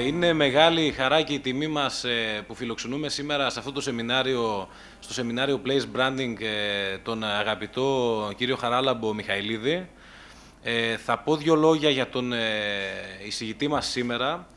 Είναι μεγάλη χαρά και η τιμή μας που φιλοξενούμε σήμερα σε αυτό το σεμινάριο, στο σεμινάριο Place Branding, τον αγαπητό κύριο Χαράλαμπο Μιχαηλίδη. Θα πω δύο λόγια για τον εισηγητή μας σήμερα.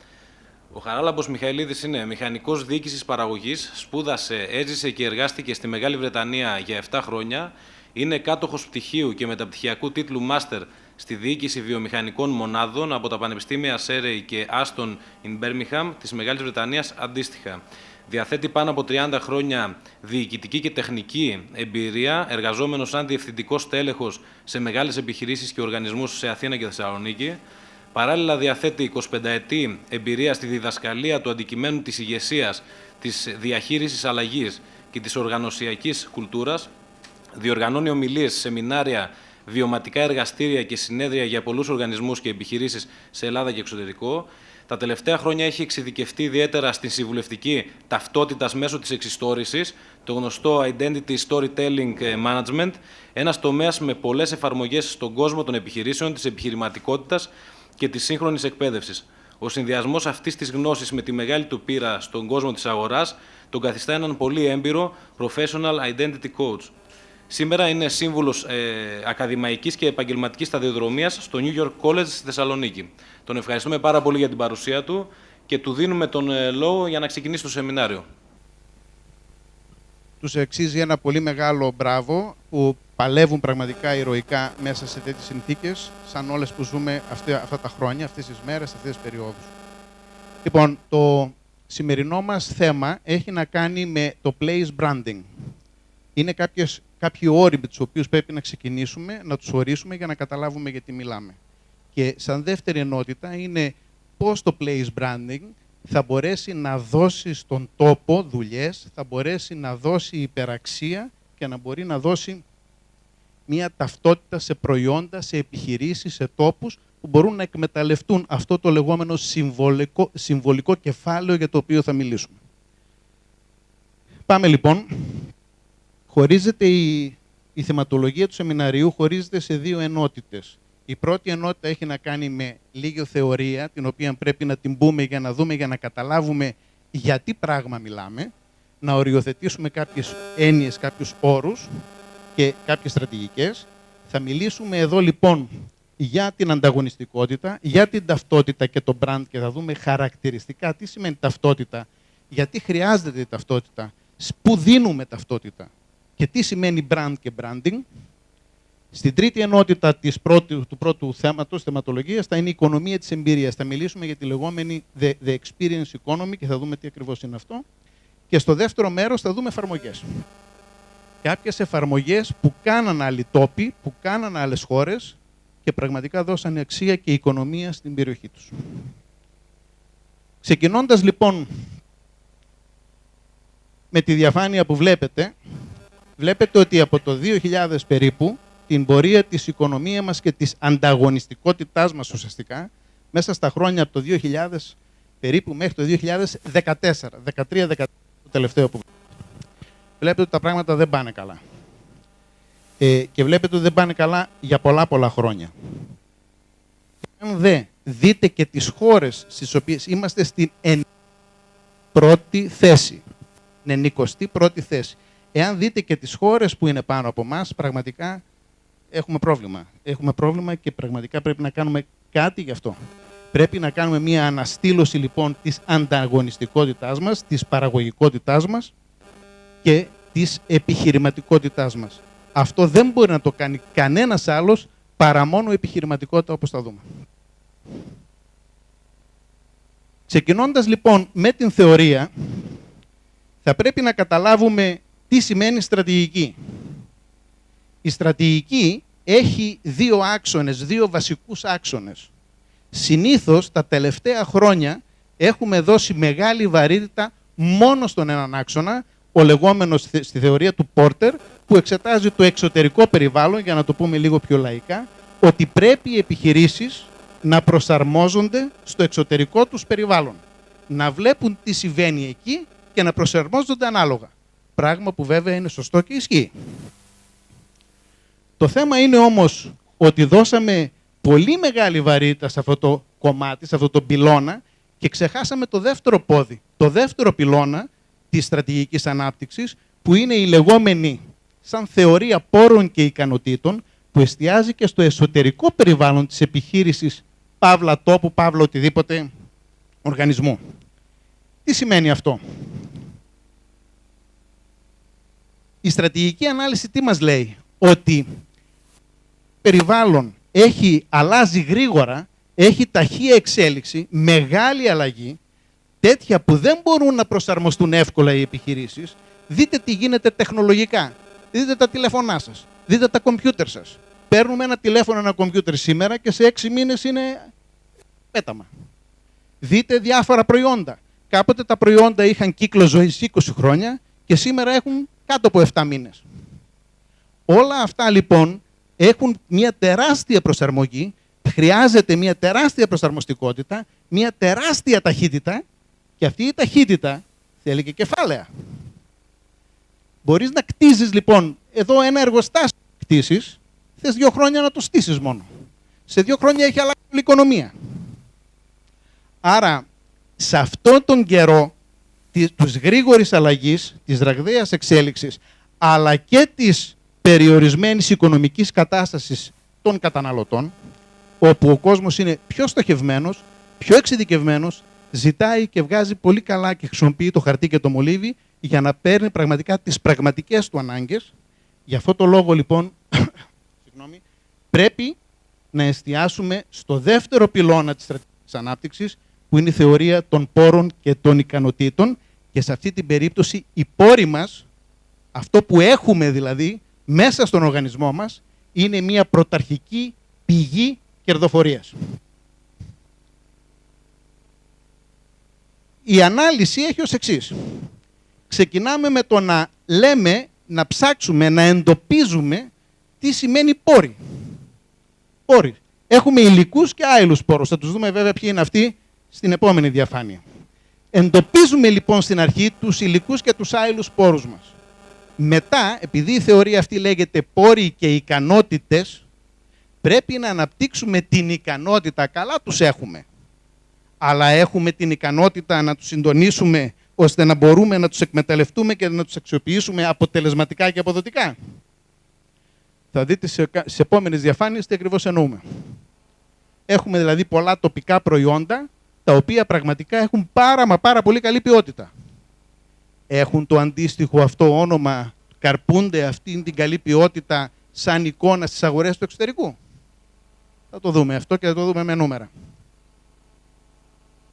Ο Χαράλαμπος Μιχαηλίδης είναι μηχανικός διοίκησης παραγωγής, σπούδασε, έζησε και εργάστηκε στη Μεγάλη Βρετανία για 7 χρόνια, είναι κάτοχος πτυχίου και μεταπτυχιακού τίτλου Master στη διοίκηση βιομηχανικών μονάδων από τα Πανεπιστήμια Surrey και Aston in Birmingham της Μεγάλης Βρετανίας αντίστοιχα. Διαθέτει πάνω από 30 χρόνια διοικητική και τεχνική εμπειρία, εργαζόμενος σαν διευθυντικός τέλεχος σε μεγάλες επιχειρήσεις και οργανισμούς σε Αθήνα και Θεσσαλονίκη. Παράλληλα, διαθέτει 25 ετή εμπειρία στη διδασκαλία του αντικειμένου της ηγεσίας, της διαχείρισης αλλαγής και της οργανωσιακής κουλτούρας. Διοργανώνει ομιλίες, σεμινάρια, βιωματικά εργαστήρια και συνέδρια για πολλούς οργανισμούς και επιχειρήσεις σε Ελλάδα και εξωτερικό. Τα τελευταία χρόνια έχει εξειδικευτεί ιδιαίτερα στην συμβουλευτική ταυτότητας μέσω της εξιστόρησης, το γνωστό Identity Storytelling Management, ένας τομέας με πολλές εφαρμογές στον κόσμο των επιχειρήσεων, της επιχειρηματικότητας και της σύγχρονης εκπαίδευσης. Ο συνδυασμός αυτής της γνώσης με τη μεγάλη του πείρα στον κόσμο της αγοράς τον καθιστά έναν πολύ έμπειρο Professional Identity Coach. Σήμερα είναι σύμβουλος ακαδημαϊκής και επαγγελματικής σταδιοδρομίας στο New York College στη Θεσσαλονίκη. Τον ευχαριστούμε πάρα πολύ για την παρουσία του και του δίνουμε τον λόγο για να ξεκινήσει το σεμινάριο. Τους αξίζει ένα πολύ μεγάλο μπράβο που παλεύουν πραγματικά ηρωικά μέσα σε τέτοιες συνθήκες, σαν όλες που ζούμε αυτά τα χρόνια, αυτές τις μέρες, αυτές τις περιόδους. Λοιπόν, το σημερινό μας θέμα έχει να κάνει με το place branding. Είναι κάποιοι όροι με τους οποίους πρέπει να ξεκινήσουμε, να τους ορίσουμε για να καταλάβουμε γιατί μιλάμε. Και σαν δεύτερη ενότητα είναι πώς το place branding θα μπορέσει να δώσει στον τόπο δουλειές, θα μπορέσει να δώσει υπεραξία και να μπορεί να δώσει μια ταυτότητα σε προϊόντα, σε επιχειρήσεις, σε τόπους που μπορούν να εκμεταλλευτούν αυτό το λεγόμενο συμβολικό κεφάλαιο για το οποίο θα μιλήσουμε. Πάμε λοιπόν. Η θεματολογία του σεμιναρίου χωρίζεται σε δύο ενότητες. Η πρώτη ενότητα έχει να κάνει με λίγη θεωρία, την οποία πρέπει να την πούμε για να δούμε, για να καταλάβουμε για τι πράγμα μιλάμε, να οριοθετήσουμε κάποιες έννοιες, κάποιους όρους και κάποιες στρατηγικές. Θα μιλήσουμε εδώ λοιπόν για την ανταγωνιστικότητα, για την ταυτότητα και το brand και θα δούμε χαρακτηριστικά τι σημαίνει ταυτότητα, γιατί χρειάζεται η ταυτότητα, πού δίνουμε ταυτότητα και τι σημαίνει brand και branding. Στην τρίτη ενότητα του πρώτου θέματος, θεματολογίας, θα είναι η οικονομία της εμπειρίας. Θα μιλήσουμε για τη λεγόμενη the experience economy και θα δούμε τι ακριβώς είναι αυτό. Και στο δεύτερο μέρος θα δούμε εφαρμογές. Κάποιες εφαρμογές που κάναν άλλοι τόποι, που κάναν άλλες χώρες και πραγματικά δώσανε αξία και οικονομία στην περιοχή τους. Ξεκινώντας λοιπόν με τη διαφάνεια που βλέπετε ότι από το 2000 περίπου την πορεία της οικονομίας μας και της ανταγωνιστικότητάς μας ουσιαστικά, μέσα στα χρόνια από το 2000 περίπου μέχρι το 2014, 13-14 το τελευταίο που βλέπετε ότι τα πράγματα δεν πάνε καλά. Και βλέπετε ότι δεν πάνε καλά για πολλά χρόνια. Αν δεν δείτε και τις χώρες στις οποίες είμαστε στην 91η θέση, 91η θέση. Εάν δείτε και τις χώρες που είναι πάνω από εμάς, πραγματικά έχουμε πρόβλημα. Έχουμε πρόβλημα και πραγματικά πρέπει να κάνουμε κάτι γι' αυτό. Πρέπει να κάνουμε μια αναστήλωση λοιπόν της ανταγωνιστικότητάς μας, της παραγωγικότητάς μας και της επιχειρηματικότητάς μας. Αυτό δεν μπορεί να το κάνει κανένας άλλος παρά μόνο επιχειρηματικότητα, όπως θα δούμε. Ξεκινώντας λοιπόν με την θεωρία, θα πρέπει να καταλάβουμε τι σημαίνει στρατηγική. Η στρατηγική έχει δύο άξονες, δύο βασικούς άξονες. Συνήθως τα τελευταία χρόνια έχουμε δώσει μεγάλη βαρύτητα μόνο στον έναν άξονα, ο λεγόμενος στη θεωρία του Πόρτερ, που εξετάζει το εξωτερικό περιβάλλον, για να το πούμε λίγο πιο λαϊκά, ότι πρέπει οι επιχειρήσεις να προσαρμόζονται στο εξωτερικό τους περιβάλλον. Να βλέπουν τι συμβαίνει εκεί και να προσαρμόζονται ανάλογα. Πράγμα που βέβαια είναι σωστό και ισχύει. Το θέμα είναι όμως ότι δώσαμε πολύ μεγάλη βαρύτητα σε αυτό το κομμάτι, σε αυτό το πυλώνα, και ξεχάσαμε το δεύτερο πόδι. Το δεύτερο πυλώνα της στρατηγικής ανάπτυξης, που είναι η λεγόμενη σαν θεωρία πόρων και ικανοτήτων, που εστιάζει και στο εσωτερικό περιβάλλον της επιχείρησης, παύλα τόπου, παύλα οτιδήποτε οργανισμού. Τι σημαίνει αυτό? Η στρατηγική ανάλυση τι μας λέει? Ότι περιβάλλον αλλάζει γρήγορα, έχει ταχεία εξέλιξη, μεγάλη αλλαγή, τέτοια που δεν μπορούν να προσαρμοστούν εύκολα οι επιχειρήσεις. Δείτε τι γίνεται τεχνολογικά. Δείτε τα τηλέφωνά σας. Δείτε τα κομπιούτερ σας. Παίρνουμε ένα τηλέφωνο, ένα κομπιούτερ σήμερα και σε 6 μήνες είναι πέταμα. Δείτε διάφορα προϊόντα. Κάποτε τα προϊόντα είχαν κύκλο ζωής 20 χρόνια και σήμερα έχουν κάτω από 7 μήνες. Όλα αυτά λοιπόν έχουν μια τεράστια προσαρμογή, χρειάζεται μια τεράστια προσαρμοστικότητα, μια τεράστια ταχύτητα, και αυτή η ταχύτητα θέλει και κεφάλαια. Μπορείς να κτίζεις λοιπόν εδώ ένα εργοστάσιο, κτίσεις, θες 2 χρόνια να το στήσεις μόνο. Σε 2 χρόνια έχει αλλάξει η οικονομία. Άρα, σε αυτόν τον καιρό της γρήγορης αλλαγής, της ραγδαίας εξέλιξης, αλλά και της περιορισμένης οικονομικής κατάστασης των καταναλωτών, όπου ο κόσμος είναι πιο στοχευμένος, πιο εξειδικευμένος, ζητάει και βγάζει πολύ καλά και χρησιμοποιεί το χαρτί και το μολύβι για να παίρνει πραγματικά τις πραγματικές του ανάγκες. Γι' αυτό το λόγο λοιπόν πρέπει να εστιάσουμε στο δεύτερο πυλώνα της στρατηγικής ανάπτυξης, που είναι η θεωρία των πόρων και των ικανοτήτων, και σε αυτή την περίπτωση οι πόροι μας, αυτό που έχουμε δηλαδή μέσα στον οργανισμό μας, είναι μια πρωταρχική πηγή κερδοφορίας. Η ανάλυση έχει ως εξής. Ξεκινάμε με το να λέμε, να ψάξουμε, να εντοπίζουμε τι σημαίνει πόροι. Πόροι. Έχουμε υλικούς και άειλους πόρους. Θα τους δούμε βέβαια ποιοι είναι αυτοί στην επόμενη διαφάνεια. Εντοπίζουμε λοιπόν στην αρχή τους υλικούς και τους άειλους πόρους μας. Μετά, επειδή η θεωρία αυτή λέγεται πόροι και ικανότητες, πρέπει να αναπτύξουμε την ικανότητα. Καλά τους έχουμε. Αλλά έχουμε την ικανότητα να τους συντονίσουμε ώστε να μπορούμε να τους εκμεταλλευτούμε και να τους αξιοποιήσουμε αποτελεσματικά και αποδοτικά. Θα δείτε σε επόμενες διαφάνειες τι ακριβώς εννοούμε. Έχουμε δηλαδή πολλά τοπικά προϊόντα, τα οποία πραγματικά έχουν πάρα πολύ καλή ποιότητα. Έχουν το αντίστοιχο αυτό όνομα, καρπούνται αυτήν την καλή ποιότητα σαν εικόνα στις αγορές του εξωτερικού. Θα το δούμε αυτό και θα το δούμε με νούμερα.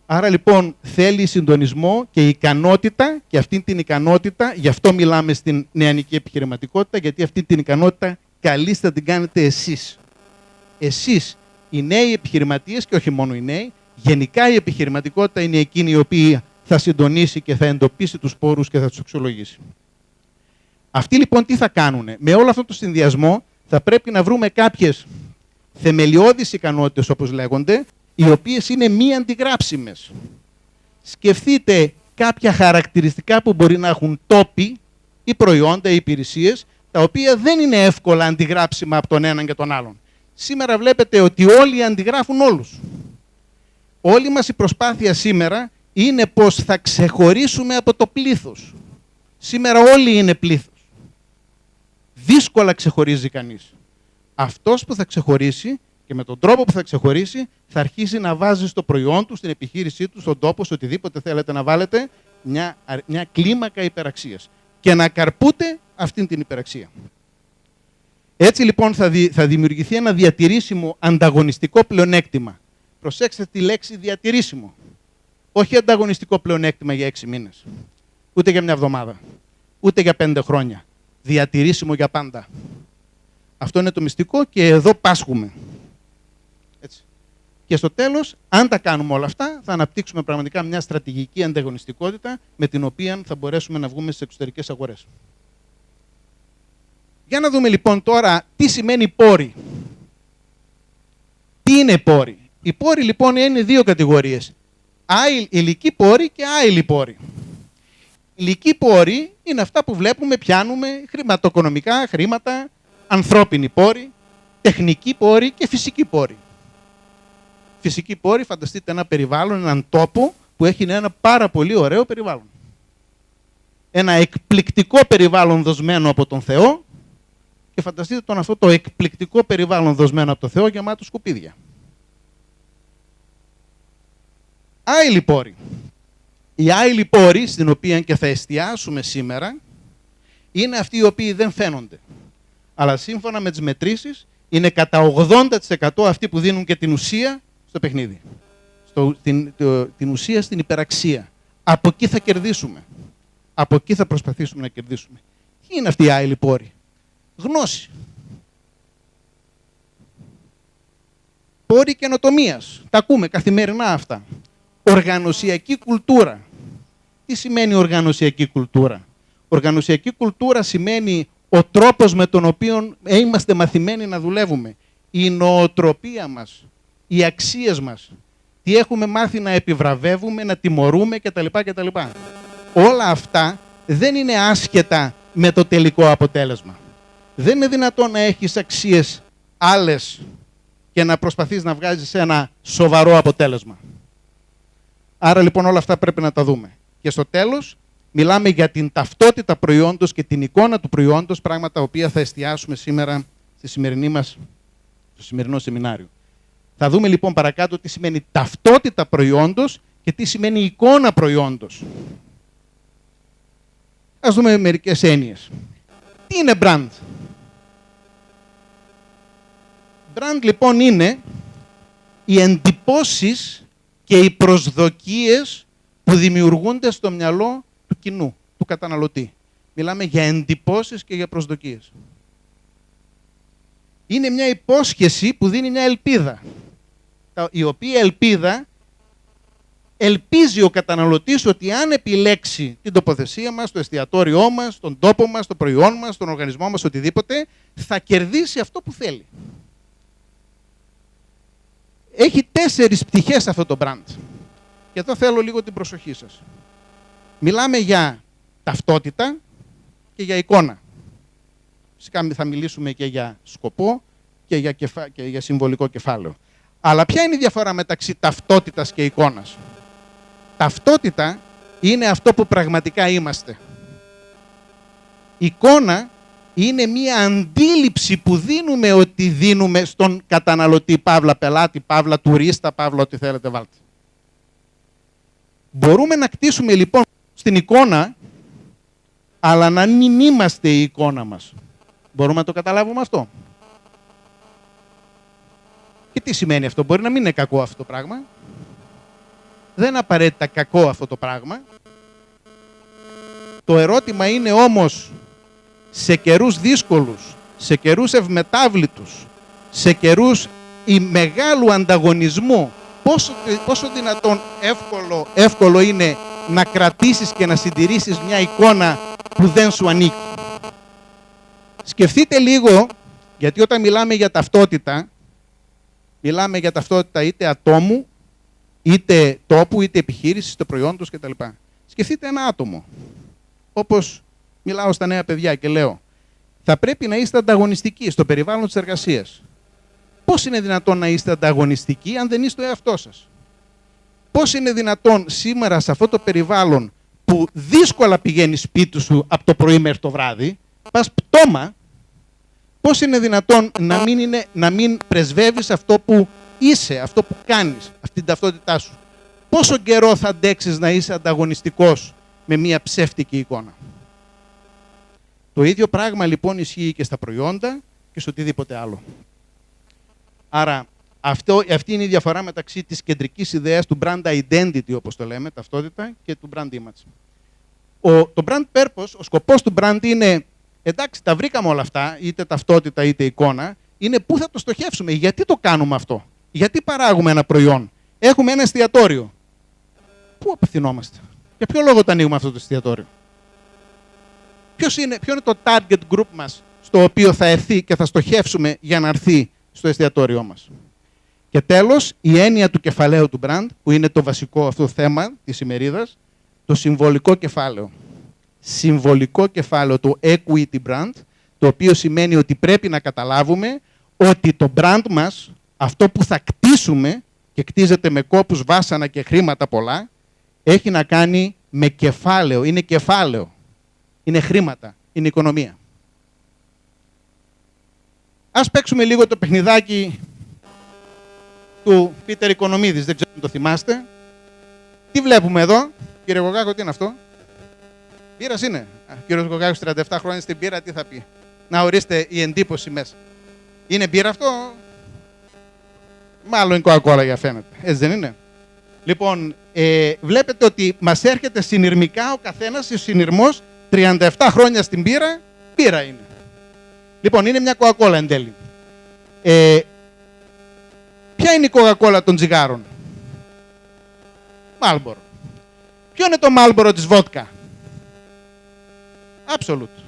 Άρα λοιπόν θέλει συντονισμό και ικανότητα, και αυτή την ικανότητα, γι' αυτό μιλάμε στην νεανική επιχειρηματικότητα, γιατί αυτή την ικανότητα καλείστε να την κάνετε εσείς. Εσείς, οι νέοι επιχειρηματίες, και όχι μόνο οι νέοι, γενικά η επιχειρηματικότητα είναι εκείνη η οποία θα συντονίσει και θα εντοπίσει τους πόρους και θα τους αξιολογήσει. Αυτοί λοιπόν τι θα κάνουν? Με όλο αυτό το συνδυασμό θα πρέπει να βρούμε κάποιες θεμελιώδεις ικανότητες, όπως λέγονται, οι οποίες είναι μη αντιγράψιμες. Σκεφτείτε κάποια χαρακτηριστικά που μπορεί να έχουν τόποι ή προϊόντα ή υπηρεσίες, τα οποία δεν είναι εύκολα αντιγράψιμα από τον έναν και τον άλλον. Σήμερα βλέπετε ότι όλοι αντιγράφουν όλους. Όλη μας η προσπάθεια σήμερα είναι πως θα ξεχωρίσουμε από το πλήθος. Σήμερα όλοι είναι πλήθος. Δύσκολα ξεχωρίζει κανείς. Αυτός που θα ξεχωρίσει, και με τον τρόπο που θα ξεχωρίσει, θα αρχίσει να βάζει στο προϊόν του, στην επιχείρησή του, στον τόπο, σε οτιδήποτε θέλετε να βάλετε, μια κλίμακα υπεραξίας. Και να καρπούτε αυτήν την υπεραξία. Έτσι λοιπόν θα δημιουργηθεί ένα διατηρήσιμο ανταγωνιστικό πλεονέκτημα. Προσέξτε τη λέξη διατηρήσιμο. Όχι ανταγωνιστικό πλεονέκτημα για 6 μήνες. Ούτε για μια εβδομάδα. Ούτε για 5 χρόνια. Διατηρήσιμο για πάντα. Αυτό είναι το μυστικό και εδώ πάσχουμε. Έτσι. Και στο τέλος, αν τα κάνουμε όλα αυτά, θα αναπτύξουμε πραγματικά μια στρατηγική ανταγωνιστικότητα με την οποία θα μπορέσουμε να βγούμε στις εξωτερικές αγορές. Για να δούμε λοιπόν τώρα τι σημαίνει πόροι. Τι είναι πόροι? Οι πόροι λοιπόν είναι δύο κατηγορίες. Υλικοί πόροι και άειλοι πόροι. Υλικοί πόροι είναι αυτά που βλέπουμε, πιάνουμε, χρηματοοικονομικά, χρήματα, ανθρώπινοι πόροι, τεχνικοί πόροι και φυσικοί πόροι. Φυσικοί πόροι, φανταστείτε ένα περιβάλλον, έναν τόπο που έχει ένα πάρα πολύ ωραίο περιβάλλον. Ένα εκπληκτικό περιβάλλον δοσμένο από τον Θεό και φανταστείτε τον αυτό το εκπληκτικό περιβάλλον δοσμένο από τον Θεό γεμάτο σκουπίδια. Άειλοι πόροι. Οι άειλοι πόροι, στην οποία και θα εστιάσουμε σήμερα, είναι αυτοί οι οποίοι δεν φαίνονται. Αλλά σύμφωνα με τις μετρήσεις, είναι κατά 80% αυτοί που δίνουν και την ουσία στο παιχνίδι. Την ουσία στην υπεραξία. Από εκεί θα κερδίσουμε. Από εκεί θα προσπαθήσουμε να κερδίσουμε. Τι είναι αυτοί οι άειλοι πόροι? Γνώση. Πόροι καινοτομίας. Τα ακούμε καθημερινά αυτά. Οργανωσιακή κουλτούρα. Τι σημαίνει οργανωσιακή κουλτούρα? Οργανωσιακή κουλτούρα σημαίνει ο τρόπος με τον οποίο είμαστε μαθημένοι να δουλεύουμε. Η νοοτροπία μας, οι αξίες μας. Τι έχουμε μάθει να επιβραβεύουμε, να τιμωρούμε κτλ. Όλα αυτά δεν είναι άσχετα με το τελικό αποτέλεσμα. Δεν είναι δυνατόν να έχεις αξίες άλλες και να προσπαθείς να βγάζεις ένα σοβαρό αποτέλεσμα. Άρα λοιπόν όλα αυτά πρέπει να τα δούμε. Και στο τέλος μιλάμε για την ταυτότητα προϊόντος και την εικόνα του προϊόντος, πράγματα τα οποία θα εστιάσουμε σήμερα στο σημερινό σεμινάριο. Θα δούμε λοιπόν παρακάτω τι σημαίνει ταυτότητα προϊόντος και τι σημαίνει εικόνα προϊόντος. Ας δούμε μερικές έννοιες. Τι είναι brand? Brand λοιπόν είναι οι εντυπώσεις και οι προσδοκίες που δημιουργούνται στο μυαλό του κοινού, του καταναλωτή. Μιλάμε για εντυπώσεις και για προσδοκίες. Είναι μια υπόσχεση που δίνει μια ελπίδα, η οποία ελπίδα ελπίζει ο καταναλωτής ότι αν επιλέξει την τοποθεσία μας, το εστιατόριό μας, τον τόπο μας, το προϊόν μας, τον οργανισμό μας, οτιδήποτε, θα κερδίσει αυτό που θέλει. Έχει 4 πτυχές αυτό το brand. Και εδώ θέλω λίγο την προσοχή σας. Μιλάμε για ταυτότητα και για εικόνα. Φυσικά θα μιλήσουμε και για σκοπό και για συμβολικό κεφάλαιο. Αλλά ποια είναι η διαφορά μεταξύ ταυτότητας και εικόνας? Ταυτότητα είναι αυτό που πραγματικά είμαστε. Εικόνα είναι μία αντίληψη που δίνουμε ότι δίνουμε στον καταναλωτή, παύλα πελάτη, παύλα τουρίστα, παύλα ό,τι θέλετε βάλτε. Μπορούμε να κτίσουμε λοιπόν στην εικόνα, αλλά να μην είμαστε η εικόνα μας. Μπορούμε να το καταλάβουμε αυτό? Και τι σημαίνει αυτό? Μπορεί να μην είναι κακό αυτό το πράγμα. Δεν είναι απαραίτητα κακό αυτό το πράγμα. Το ερώτημα είναι όμως, σε καιρούς δύσκολους, σε καιρούς ευμετάβλητους, σε καιρούς μεγάλου ανταγωνισμού, πόσο δυνατόν εύκολο είναι να κρατήσεις και να συντηρήσεις μια εικόνα που δεν σου ανήκει. Σκεφτείτε λίγο, γιατί όταν μιλάμε για ταυτότητα, μιλάμε για ταυτότητα είτε ατόμου, είτε τόπου, είτε επιχείρησης, είτε προϊόντος κτλ. Σκεφτείτε ένα άτομο. Όπως μιλάω στα νέα παιδιά και λέω, θα πρέπει να είστε ανταγωνιστικοί στο περιβάλλον της εργασίας. Πώς είναι δυνατόν να είστε ανταγωνιστικοί αν δεν είστε ο εαυτός σας? Πώς είναι δυνατόν σήμερα σε αυτό το περιβάλλον που δύσκολα πηγαίνει σπίτι σου από το πρωί μέχρι το βράδυ, πας πτώμα, πώς είναι δυνατόν να μην πρεσβεύεις αυτό που είσαι, αυτό που κάνεις, αυτή την ταυτότητά σου? Πόσο καιρό θα αντέξεις να είσαι ανταγωνιστικός με μια ψεύτικη εικόνα? Το ίδιο πράγμα λοιπόν ισχύει και στα προϊόντα και σε οτιδήποτε άλλο. Άρα αυτή είναι η διαφορά μεταξύ της κεντρικής ιδέας του brand identity, όπως το λέμε, ταυτότητα, και του brand image. Το brand purpose, ο σκοπός του brand είναι, εντάξει, τα βρήκαμε όλα αυτά, είτε ταυτότητα είτε εικόνα, είναι πού θα το στοχεύσουμε, γιατί το κάνουμε αυτό. Γιατί παράγουμε ένα προϊόν? Έχουμε ένα εστιατόριο. Πού απευθυνόμαστε? Για ποιο λόγο το ανοίγουμε αυτό το εστιατόριο? Ποιο είναι το target group μας στο οποίο θα έρθει και θα στοχεύσουμε για να έρθει στο εστιατόριό μας? Και τέλος, η έννοια του κεφαλαίου του brand, που είναι το βασικό αυτό θέμα της ημερίδας, το συμβολικό κεφάλαιο. Συμβολικό κεφάλαιο, το equity brand, το οποίο σημαίνει ότι πρέπει να καταλάβουμε ότι το brand μας, αυτό που θα κτίσουμε και κτίζεται με κόπους, βάσανα και χρήματα πολλά, έχει να κάνει με κεφάλαιο. Είναι κεφάλαιο. Είναι χρήματα. Είναι οικονομία. Ας παίξουμε λίγο το παιχνιδάκι του Πίτερ Οικονομίδης. Δεν ξέρω αν το θυμάστε. Τι βλέπουμε εδώ? Κύριε Γογάκο, τι είναι αυτό? Μπύρας είναι. Κύριος Γογάκος, 37 χρόνια στην μπύρα, τι θα πει? Να ορίστε η εντύπωση μέσα. Είναι μπύρα αυτό? Μάλλον είναι κοκακόλα για φαίνεται. Έτσι δεν είναι? Λοιπόν, βλέπετε ότι μας έρχεται συνειρμικά ο καθένας, ο συνειρμός, 37 χρόνια στην μπύρα, μπύρα είναι. Λοιπόν, είναι μια κοκακόλα εν τέλει. Ποια είναι η κοκακόλα των τσιγάρων? Μάλμπορο. Ποιο είναι το Μάλμπορο της βότκα? Absolute.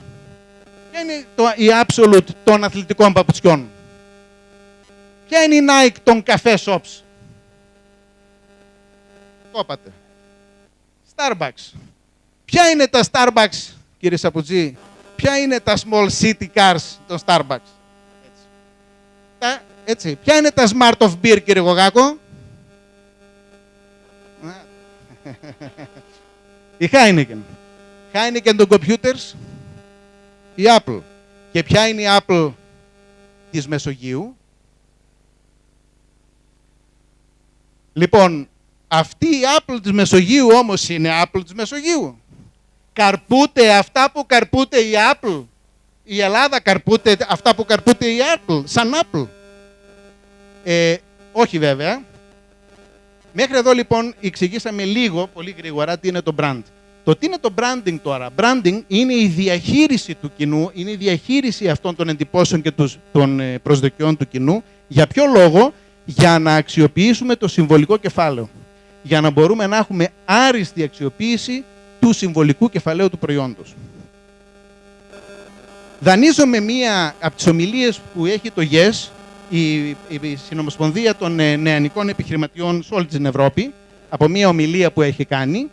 Ποια είναι η Absolute των αθλητικών παπουτσιών? Ποια είναι η Nike των καφέ shops? Κόπατε. Starbucks. Ποια είναι τα Starbucks, κύριε Σαπουτζή? Ποια είναι τα small city cars των Starbucks? Έτσι. Ποια είναι τα Smart of Beer, κύριε Γογάκο? Η Heineken. Heineken των computers. Η Apple. Και ποια είναι η Apple της Μεσογείου? Λοιπόν, αυτή η Apple της Μεσογείου όμως είναι Apple της Μεσογείου. Καρπούται αυτά που καρπούται η Apple? Η Ελλάδα καρπούται αυτά που καρπούται η Apple, σαν Apple? Όχι βέβαια. Μέχρι εδώ λοιπόν εξηγήσαμε λίγο, πολύ γρήγορα, τι είναι το brand. Το τι είναι το branding τώρα? Branding είναι η διαχείριση του κοινού, είναι η διαχείριση αυτών των εντυπώσεων και των προσδοκιών του κοινού. Για ποιο λόγο? Για να αξιοποιήσουμε το συμβολικό κεφάλαιο. Για να μπορούμε να έχουμε άριστη αξιοποίηση του συμβολικού κεφαλαίου του προϊόντος. Δανείζομαι μία από τις ομιλίες που έχει το YES, η Συνομοσπονδία των Νεανικών Επιχειρηματιών σε όλη την Ευρώπη, από μία ομιλία που έχει κάνει,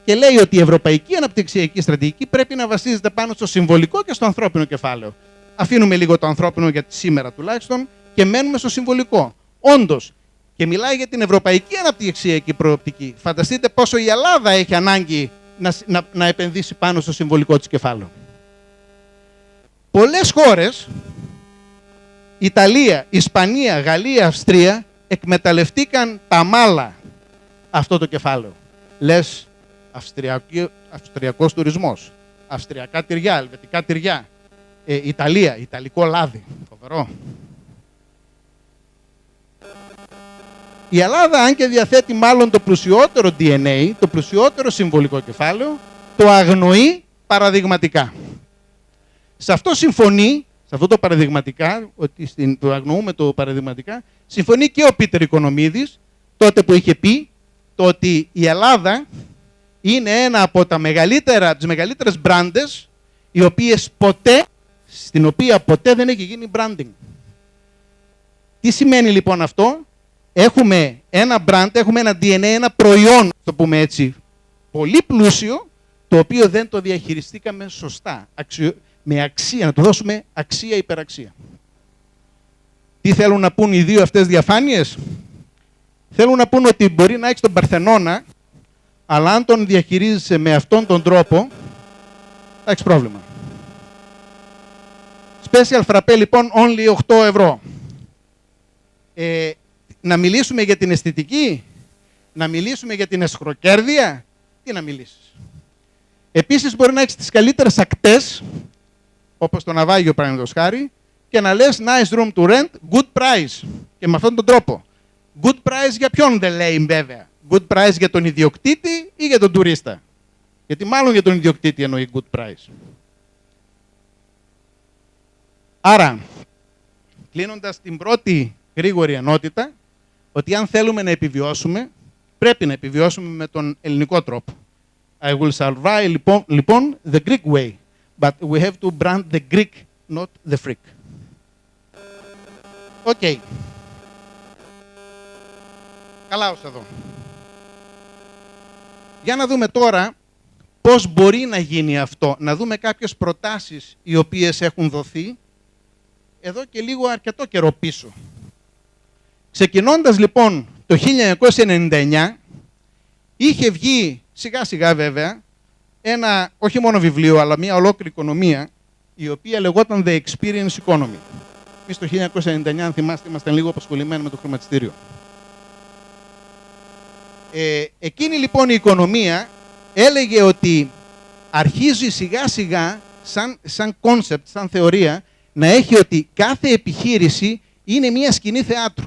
και λέει ότι η Ευρωπαϊκή Αναπτυξιακή Στρατηγική πρέπει να βασίζεται πάνω στο συμβολικό και στο ανθρώπινο κεφάλαιο. Αφήνουμε λίγο το ανθρώπινο για σήμερα τουλάχιστον και μένουμε στο συμβολικό. Όντως, και μιλάει για την Ευρωπαϊκή Αναπτυξιακή Προοπτική. Φανταστείτε πόσο η Ελλάδα έχει ανάγκη να επενδύσει πάνω στο συμβολικό της κεφάλαιο. Πολλές χώρες, Ιταλία, Ισπανία, Γαλλία, Αυστρία, εκμεταλλευτήκαν τα μάλα αυτό το κεφάλαιο. Λες, αυστριακός τουρισμός, αυστριακά τυριά, ελβετικά τυριά, Ιταλία, ιταλικό λάδι, φοβερό. Η Ελλάδα, αν και διαθέτει μάλλον το πλουσιότερο DNA, το πλουσιότερο συμβολικό κεφάλαιο, το αγνοεί παραδειγματικά. Σε αυτό συμφωνεί, σε αυτό το παραδειγματικά, ότι το αγνοούμε το παραδειγματικά, συμφωνεί και ο Πίτερ Οικονομίδης, τότε που είχε πει το ότι η Ελλάδα είναι ένα από τις μεγαλύτερες μπράντες, στην οποία ποτέ δεν έχει γίνει branding. Τι σημαίνει λοιπόν αυτό? Έχουμε ένα brand, έχουμε ένα DNA, ένα προϊόν, το πούμε έτσι, πολύ πλούσιο, το οποίο δεν το διαχειριστήκαμε σωστά, με αξία, να το δώσουμε αξία υπεραξία. Τι θέλουν να πούν οι δύο αυτές διαφάνειες? Θέλουν να πούν ότι μπορεί να έχεις τον Παρθενώνα, αλλά αν τον διαχειρίζεσαι με αυτόν τον τρόπο, θα έχεις πρόβλημα. Special frappé λοιπόν, only 8 ευρώ. Να μιλήσουμε για την αισθητική, να μιλήσουμε για την εσχροκέρδεια, τι να μιλήσεις? Επίσης μπορεί να έχεις τις καλύτερες ακτές, όπως το ναυάγιο παραδείγματος χάρη, και να λες nice room to rent, good price. Και με αυτόν τον τρόπο. Good price για ποιον δεν λέει βέβαια? Good price για τον ιδιοκτήτη ή για τον τουρίστα? Γιατί μάλλον για τον ιδιοκτήτη εννοεί good price. Άρα, κλείνοντας την πρώτη γρήγορη ενότητα, ότι αν θέλουμε να επιβιώσουμε, πρέπει να επιβιώσουμε με τον ελληνικό τρόπο. I will survive, λοιπόν, the Greek way, but we have to brand the Greek, not the freak. Οκ. Καλά ως εδώ. Για να δούμε τώρα πώς μπορεί να γίνει αυτό. Να δούμε κάποιες προτάσεις οι οποίες έχουν δοθεί εδώ και λίγο αρκετό καιρό πίσω. Ξεκινώντας λοιπόν το 1999, είχε βγει σιγά σιγά βέβαια ένα όχι μόνο βιβλίο αλλά μια ολόκληρη οικονομία η οποία λεγόταν The Experience Economy. Εμείς το 1999, αν θυμάστε, ήμασταν λίγο απασχολημένοι με το χρηματιστήριο. Εκείνη λοιπόν η οικονομία έλεγε ότι αρχίζει σιγά σιγά σαν concept, σαν θεωρία, να έχει ότι κάθε επιχείρηση είναι μια σκηνή θεάτρου.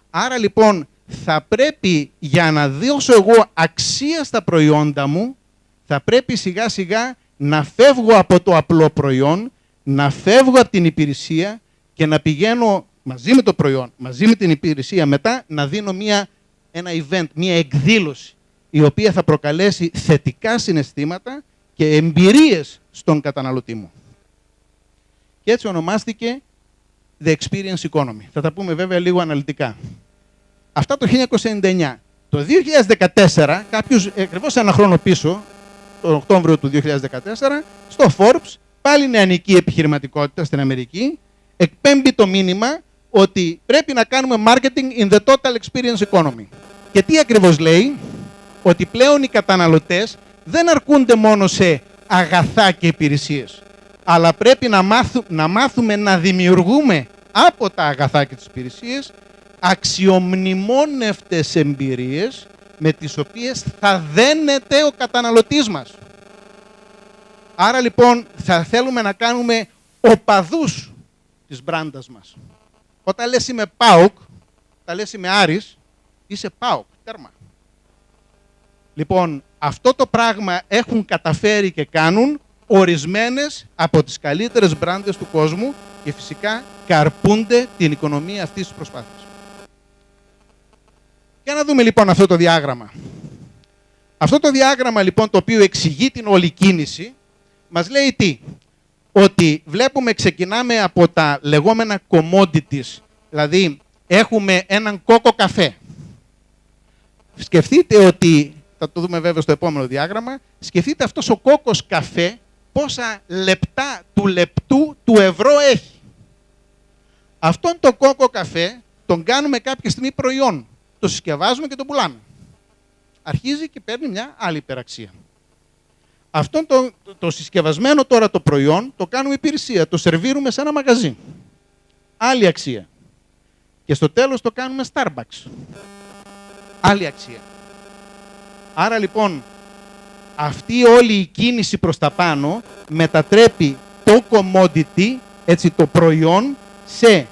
Άρα λοιπόν θα πρέπει, για να δώσω εγώ αξία στα προϊόντα μου, θα πρέπει σιγά σιγά να φεύγω από το απλό προϊόν, να φεύγω από την υπηρεσία και να πηγαίνω μαζί με το προϊόν, μαζί με την υπηρεσία μετά να δίνω ένα event, μια εκδήλωση η οποία θα προκαλέσει θετικά συναισθήματα και εμπειρίες στον καταναλωτή μου. Και έτσι ονομάστηκε The Experience Economy. Θα τα πούμε βέβαια λίγο αναλυτικά. Αυτά το 1999. Το 2014, ακριβώς ένα χρόνο πίσω, τον Οκτώβριο του 2014, στο Forbes, πάλι νεανική επιχειρηματικότητα στην Αμερική, εκπέμπει το μήνυμα ότι πρέπει να κάνουμε marketing in the total experience economy. Και τι ακριβώς λέει? Ότι πλέον οι καταναλωτές δεν αρκούνται μόνο σε αγαθά και υπηρεσίες, αλλά πρέπει να μάθουμε να δημιουργούμε από τα αγαθά και τις υπηρεσίες αξιομνημόνευτες εμπειρίες με τις οποίες θα δένεται ο καταναλωτής μας. Άρα λοιπόν θα θέλουμε να κάνουμε οπαδούς της μπράντας μας. Όταν λες είμαι ΠΑΟΚ, όταν λες είμαι Άρης, είσαι ΠΑΟΚ, τέρμα. Λοιπόν, αυτό το πράγμα έχουν καταφέρει και κάνουν ορισμένες από τις καλύτερες μπράντες του κόσμου και φυσικά καρπούνται την οικονομία αυτής της προσπάθειας. Για να δούμε λοιπόν αυτό το διάγραμμα. Αυτό το διάγραμμα λοιπόν, το οποίο εξηγεί την όλη κίνηση, μας λέει τι? Ότι ξεκινάμε από τα λεγόμενα commodities, δηλαδή έχουμε έναν κόκο καφέ. Σκεφτείτε ότι, θα το δούμε βέβαια στο επόμενο διάγραμμα, σκεφτείτε αυτός ο κόκος καφέ πόσα λεπτά του λεπτού του ευρώ έχει. Αυτόν τον κόκο καφέ τον κάνουμε κάποια στιγμή προϊόν. Το συσκευάζουμε και το πουλάμε. Αρχίζει και παίρνει μια άλλη υπεραξία. Αυτό το συσκευασμένο τώρα το προϊόν το κάνουμε υπηρεσία. Το σερβίρουμε σε ένα μαγαζί. Άλλη αξία. Και στο τέλος το κάνουμε Starbucks. Άλλη αξία. Άρα λοιπόν αυτή όλη η κίνηση προς τα πάνω μετατρέπει το commodity, έτσι, το προϊόν, σε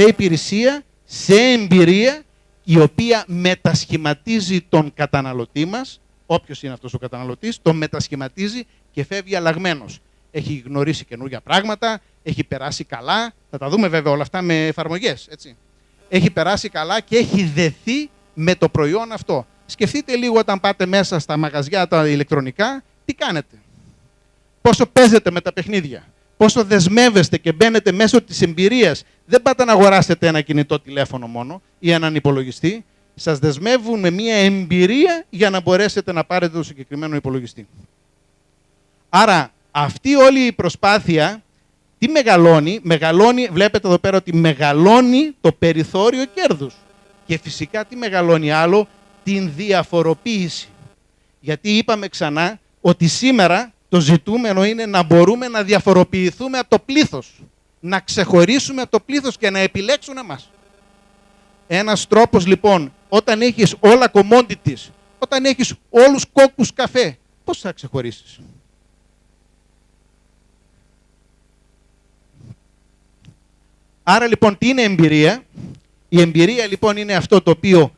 υπηρεσία, σε εμπειρία, η οποία μετασχηματίζει τον καταναλωτή μας. Όποιος είναι αυτός ο καταναλωτής, τον μετασχηματίζει και φεύγει αλλαγμένος. Έχει γνωρίσει καινούργια πράγματα, έχει περάσει καλά, θα τα δούμε βέβαια όλα αυτά με εφαρμογές, έτσι. Έχει περάσει καλά και έχει δεθεί με το προϊόν αυτό. Σκεφτείτε λίγο όταν πάτε μέσα στα μαγαζιά τα ηλεκτρονικά, τι κάνετε? Πόσο παίζετε με τα παιχνίδια, πόσο δεσμεύεστε και μπαίνετε μέσω της εμπειρίας. Δεν πάτε να αγοράσετε ένα κινητό τηλέφωνο μόνο ή έναν υπολογιστή. Σας δεσμεύουν με μια εμπειρία για να μπορέσετε να πάρετε το συγκεκριμένο υπολογιστή. Άρα αυτή όλη η προσπάθεια τι μεγαλώνει, βλέπετε εδώ πέρα ότι μεγαλώνει το περιθώριο κέρδους. Και φυσικά τι μεγαλώνει άλλο? Την διαφοροποίηση. Γιατί είπαμε ξανά ότι σήμερα το ζητούμενο είναι να μπορούμε να διαφοροποιηθούμε από το πλήθος. Να ξεχωρίσουμε από το πλήθος και να επιλέξουν εμάς. Ένας τρόπος λοιπόν, όταν έχεις όλα commodities, όταν έχεις όλους κόκκους καφέ, πώς θα ξεχωρίσεις? Άρα λοιπόν τι είναι εμπειρία? Η εμπειρία λοιπόν είναι αυτό το οποίο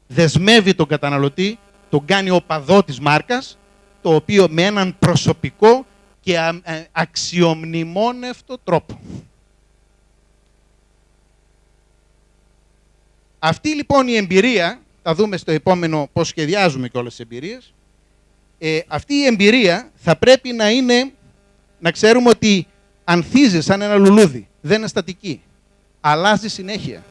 δεσμεύει τον καταναλωτή, τον κάνει οπαδό της μάρκας, το οποίο με έναν προσωπικό και αξιομνημόνευτο τρόπο. Αυτή λοιπόν η εμπειρία, θα δούμε στο επόμενο πώς σχεδιάζουμε και όλες τις εμπειρίες, αυτή η εμπειρία θα πρέπει να είναι, να ξέρουμε ότι ανθίζει σαν ένα λουλούδι, δεν είναι στατική, αλλάζει συνέχεια.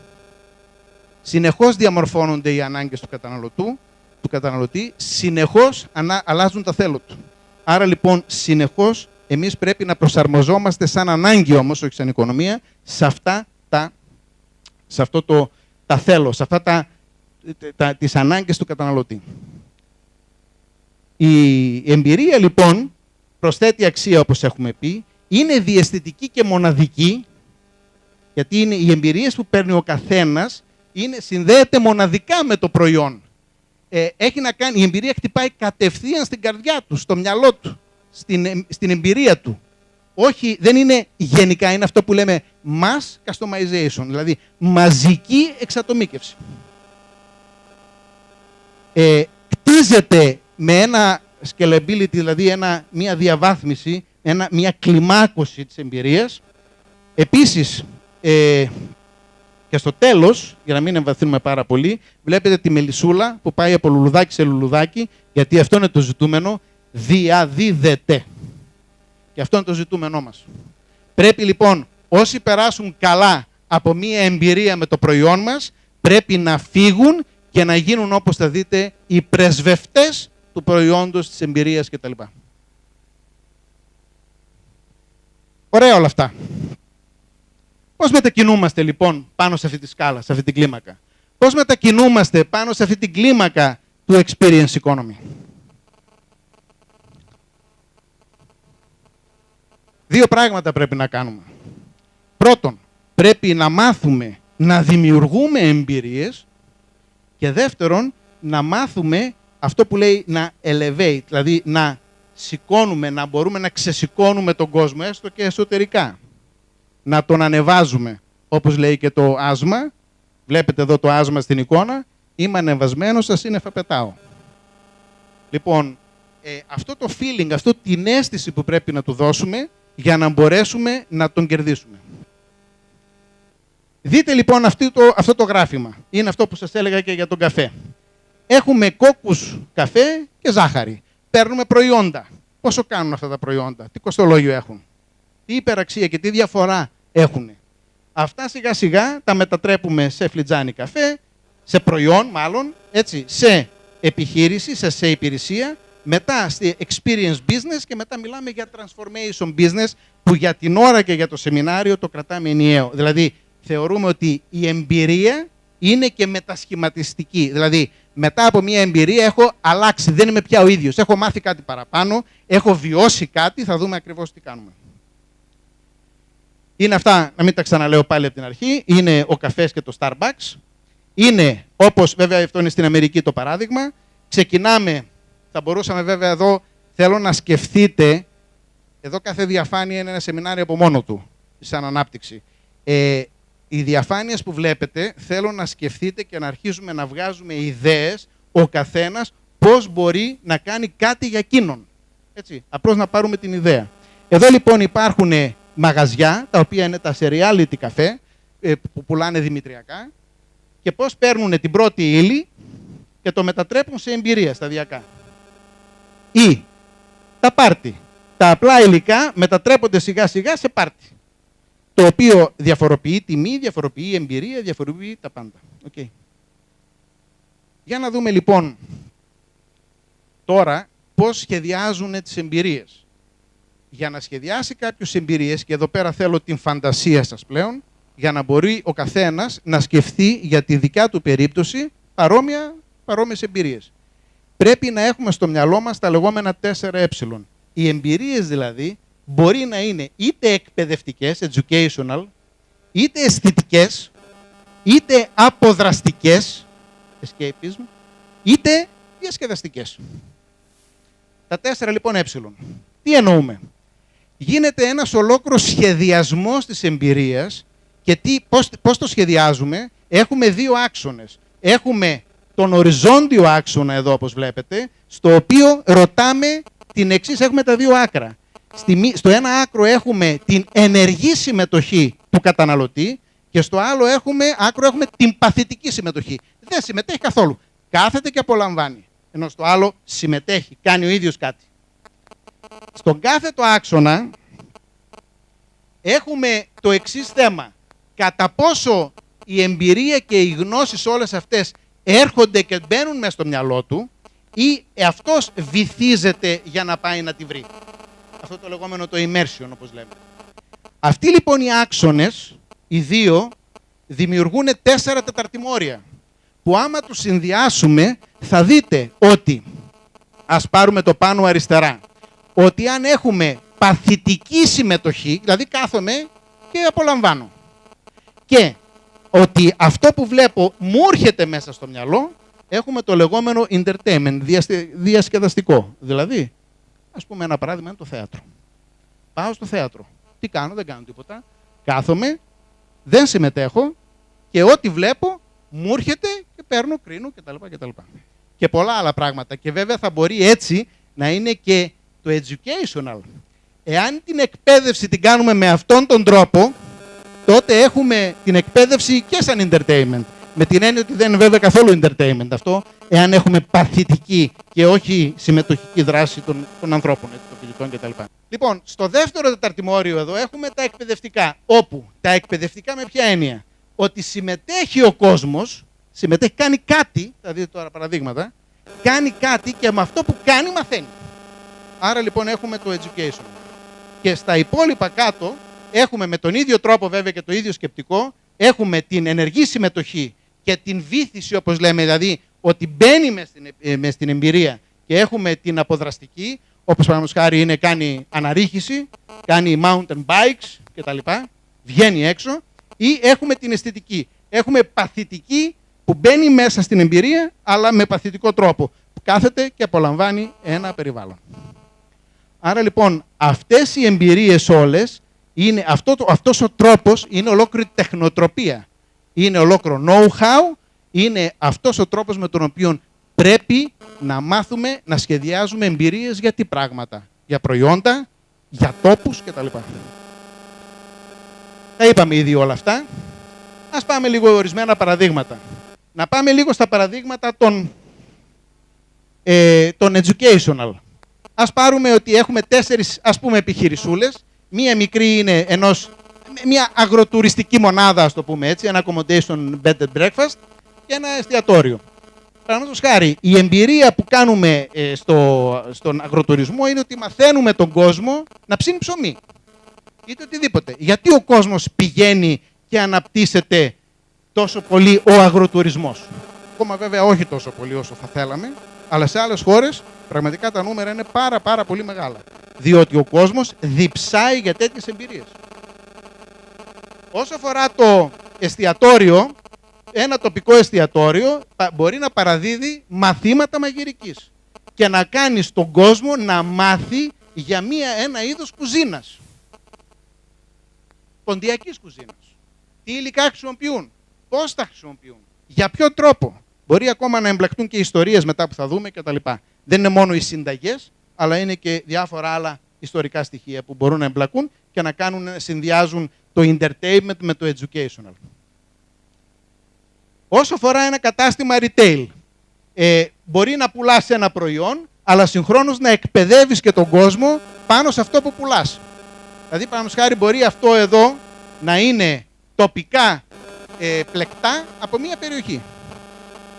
Συνεχώς διαμορφώνονται οι ανάγκες του καταναλωτή, συνεχώς αλλάζουν τα θέλω του. Άρα λοιπόν συνεχώς εμείς πρέπει να προσαρμοζόμαστε σαν ανάγκη όμως, όχι σαν οικονομία, σε αυτό τα θέλω, σε αυτά τις ανάγκες του καταναλωτή. Η εμπειρία λοιπόν προσθέτει αξία, όπως έχουμε πει, είναι διαισθητική και μοναδική, γιατί είναι οι εμπειρίες που παίρνει ο καθένας, συνδέεται μοναδικά με το προϊόν. Έχει να κάνει, η εμπειρία χτυπάει κατευθείαν στην καρδιά του, στο μυαλό του, στην εμπειρία του. Όχι, δεν είναι γενικά, είναι αυτό που λέμε mass customization, δηλαδή μαζική εξατομίκευση. Κτίζεται με ένα scalability, δηλαδή μια διαβάθμιση, μια κλιμάκωση της εμπειρίας. Επίσης, και στο τέλος, για να μην εμβαθύνουμε πάρα πολύ, βλέπετε τη μελισσούλα που πάει από λουλουδάκι σε λουλουδάκι, γιατί αυτό είναι το ζητούμενο, διαδίδεται. Και αυτό είναι το ζητούμενό μας. Πρέπει λοιπόν, όσοι περάσουν καλά από μία εμπειρία με το προϊόν μας, πρέπει να φύγουν και να γίνουν, όπως θα δείτε, οι πρεσβευτές του προϊόντος, της εμπειρίας κτλ. Ωραία όλα αυτά. Πώς μετακινούμαστε λοιπόν πάνω σε αυτή τη σκάλα, σε αυτή την κλίμακα? Πώς μετακινούμαστε πάνω σε αυτή την κλίμακα του experience economy? Δύο πράγματα πρέπει να κάνουμε. Πρώτον, πρέπει να μάθουμε να δημιουργούμε εμπειρίες και δεύτερον, να μάθουμε αυτό που λέει να elevate, δηλαδή να σηκώνουμε, να μπορούμε να ξεσηκώνουμε τον κόσμο, έστω και εσωτερικά. Να τον ανεβάζουμε, όπως λέει και το άσμα. Βλέπετε εδώ το άσμα στην εικόνα. Είμαι ανεβασμένος, σας σύννεφα πετάω. Λοιπόν, αυτό το feeling, αυτή την αίσθηση που πρέπει να του δώσουμε για να μπορέσουμε να τον κερδίσουμε. Δείτε λοιπόν αυτό το γράφημα. Είναι αυτό που σας έλεγα και για τον καφέ. Έχουμε κόκκους καφέ και ζάχαρη. Παίρνουμε προϊόντα. Πόσο κάνουν αυτά τα προϊόντα, τι κοστολόγιο έχουν, τι υπεραξία και τι διαφορά έχουν. Αυτά σιγά σιγά τα μετατρέπουμε σε φλιτζάνι καφέ, σε προϊόν μάλλον, έτσι, σε επιχείρηση, σε υπηρεσία, μετά στη experience business και μετά μιλάμε για transformation business που για την ώρα και για το σεμινάριο το κρατάμε ενιαίο. Δηλαδή θεωρούμε ότι η εμπειρία είναι και μετασχηματιστική. Δηλαδή μετά από μια εμπειρία έχω αλλάξει, δεν είμαι πια ο ίδιος, έχω μάθει κάτι παραπάνω, έχω βιώσει κάτι, θα δούμε ακριβώς τι κάνουμε. Είναι αυτά, να μην τα ξαναλέω πάλι από την αρχή, είναι ο καφές και το Starbucks. Είναι, όπως βέβαια αυτό είναι στην Αμερική το παράδειγμα, ξεκινάμε, θα μπορούσαμε βέβαια εδώ, θέλω να σκεφτείτε, εδώ κάθε διαφάνεια είναι ένα σεμινάριο από μόνο του, σαν ανάπτυξη. Οι διαφάνειες που βλέπετε, θέλω να σκεφτείτε και να αρχίζουμε να βγάζουμε ιδέες, ο καθένας πώς μπορεί να κάνει κάτι για εκείνον. Έτσι, απλώς να πάρουμε την ιδέα. Εδώ λοιπόν υπάρχουν μαγαζιά, τα οποία είναι τα seriality καφέ, που πουλάνε δημητριακά, και πώς παίρνουν την πρώτη ύλη και το μετατρέπουν σε εμπειρία σταδιακά. Ή τα πάρτι. Τα απλά υλικά μετατρέπονται σιγά σιγά σε πάρτι. Το οποίο διαφοροποιεί τιμή, διαφοροποιεί εμπειρία, διαφοροποιεί τα πάντα. Okay. Για να δούμε λοιπόν τώρα πώς σχεδιάζουν τις εμπειρίες. Για να σχεδιάσει κάποιος εμπειρίες, και εδώ πέρα θέλω την φαντασία σας πλέον, για να μπορεί ο καθένας να σκεφτεί για τη δικιά του περίπτωση παρόμοιες εμπειρίες. Πρέπει να έχουμε στο μυαλό μας τα λεγόμενα 4 Οι εμπειρίες δηλαδή μπορεί να είναι είτε εκπαιδευτικές, educational, είτε αισθητικές, είτε αποδραστικές, escapism, είτε διασκεδαστικές. Τα 4 λοιπόν Τι εννοούμε? Γίνεται ένας ολόκληρος σχεδιασμός της εμπειρίας και πώς το σχεδιάζουμε? Έχουμε 2 άξονες. Έχουμε τον οριζόντιο άξονα εδώ, όπως βλέπετε, στο οποίο ρωτάμε την εξής, έχουμε τα 2 άκρα. Στο ένα άκρο έχουμε την ενεργή συμμετοχή του καταναλωτή Και στο άλλο άκρο έχουμε την παθητική συμμετοχή. Δεν συμμετέχει καθόλου. Κάθεται και απολαμβάνει. Ενώ στο άλλο συμμετέχει, κάνει ο ίδιος κάτι. Στον κάθετο άξονα έχουμε το εξής θέμα. Κατά πόσο η εμπειρία και οι γνώσεις όλες αυτές έρχονται και μπαίνουν μέσα στο μυαλό του ή αυτός βυθίζεται για να πάει να τη βρει. Αυτό το λεγόμενο το immersion, όπως λέμε. Αυτοί λοιπόν οι άξονες, οι δύο, δημιουργούν 4 τεταρτημόρια, που άμα τους συνδυάσουμε θα δείτε ότι, ας πάρουμε το πάνω αριστερά, ότι αν έχουμε παθητική συμμετοχή, δηλαδή κάθομαι και απολαμβάνω, και ότι αυτό που βλέπω μου έρχεται μέσα στο μυαλό, έχουμε το λεγόμενο entertainment, διασκεδαστικό. Δηλαδή, ας πούμε ένα παράδειγμα είναι το θέατρο. Πάω στο θέατρο. Τι κάνω, δεν κάνω τίποτα. Κάθομαι, δεν συμμετέχω και ό,τι βλέπω μου έρχεται και παίρνω, κρίνω κτλ. Και πολλά άλλα πράγματα. Και βέβαια θα μπορεί έτσι να είναι και το educational. Εάν την εκπαίδευση την κάνουμε με αυτόν τον τρόπο, τότε έχουμε την εκπαίδευση και σαν entertainment. Με την έννοια ότι δεν είναι βέβαια καθόλου entertainment αυτό, εάν έχουμε παθητική και όχι συμμετοχική δράση των ανθρώπων, των φοιτητών κτλ. Λοιπόν, στο δεύτερο τεταρτημόριο εδώ έχουμε τα εκπαιδευτικά, όπου τα εκπαιδευτικά με ποια έννοια? Ότι συμμετέχει ο κόσμος, κάνει κάτι, θα δείτε τώρα παραδείγματα, κάνει κάτι και με αυτό που κάνει μαθαίνει. Άρα λοιπόν έχουμε το education. Και στα υπόλοιπα κάτω έχουμε με τον ίδιο τρόπο βέβαια και το ίδιο σκεπτικό, έχουμε την ενεργή συμμετοχή και την βύθιση, όπως λέμε, δηλαδή ότι μπαίνει μες στην εμπειρία, και έχουμε την αποδραστική, όπως παραδείγματος χάρη κάνει αναρρίχηση, κάνει mountain bikes κτλ. Βγαίνει έξω, ή έχουμε την αισθητική. Έχουμε παθητική που μπαίνει μέσα στην εμπειρία, αλλά με παθητικό τρόπο, που κάθεται και απολαμβάνει ένα περιβάλλον. Άρα λοιπόν αυτές οι εμπειρίες όλες, αυτός ο τρόπος είναι ολόκληρη τεχνοτροπία. Είναι ολόκληρο know-how, είναι αυτός ο τρόπος με τον οποίο πρέπει να μάθουμε να σχεδιάζουμε εμπειρίες για τι πράγματα? Για προϊόντα, για τόπους κτλ. Τα είπαμε ήδη όλα αυτά. Ας πάμε λίγο ορισμένα παραδείγματα. Να πάμε λίγο στα παραδείγματα των educational. Ας πάρουμε ότι έχουμε 4 ας πούμε επιχειρησούλες. Μία μικρή είναι μια αγροτουριστική μονάδα, ας το πούμε έτσι, ένα accommodation bed and breakfast και ένα εστιατόριο. Παραδείγματος χάρη, η εμπειρία που κάνουμε στον αγροτουρισμό είναι ότι μαθαίνουμε τον κόσμο να ψήνει ψωμί. Είτε οτιδήποτε. Γιατί ο κόσμος πηγαίνει και αναπτύσσεται τόσο πολύ ο αγροτουρισμός? Ακόμα βέβαια όχι τόσο πολύ όσο θα θέλαμε, αλλά σε άλλες χώρες πραγματικά τα νούμερα είναι πάρα πολύ μεγάλα. Διότι ο κόσμος διψάει για τέτοιες εμπειρίες. Όσο αφορά το εστιατόριο, ένα τοπικό εστιατόριο μπορεί να παραδίδει μαθήματα μαγειρικής και να κάνει στον κόσμο να μάθει για ένα είδος κουζίνας. Ποντιακής κουζίνας. Τι υλικά χρησιμοποιούν, πώς τα χρησιμοποιούν, για ποιο τρόπο. Μπορεί ακόμα να εμπλακτούν και ιστορίες μετά που θα δούμε κτλ. Δεν είναι μόνο οι συνταγές, αλλά είναι και διάφορα άλλα ιστορικά στοιχεία που μπορούν να εμπλακούν και να συνδυάζουν το entertainment με το educational. Όσο αφορά ένα κατάστημα retail, μπορεί να πουλάς ένα προϊόν, αλλά συγχρόνως να εκπαιδεύεις και τον κόσμο πάνω σε αυτό που πουλάς. Δηλαδή, παραδείγματος χάρη, μπορεί αυτό εδώ να είναι τοπικά πλεκτά από μία περιοχή.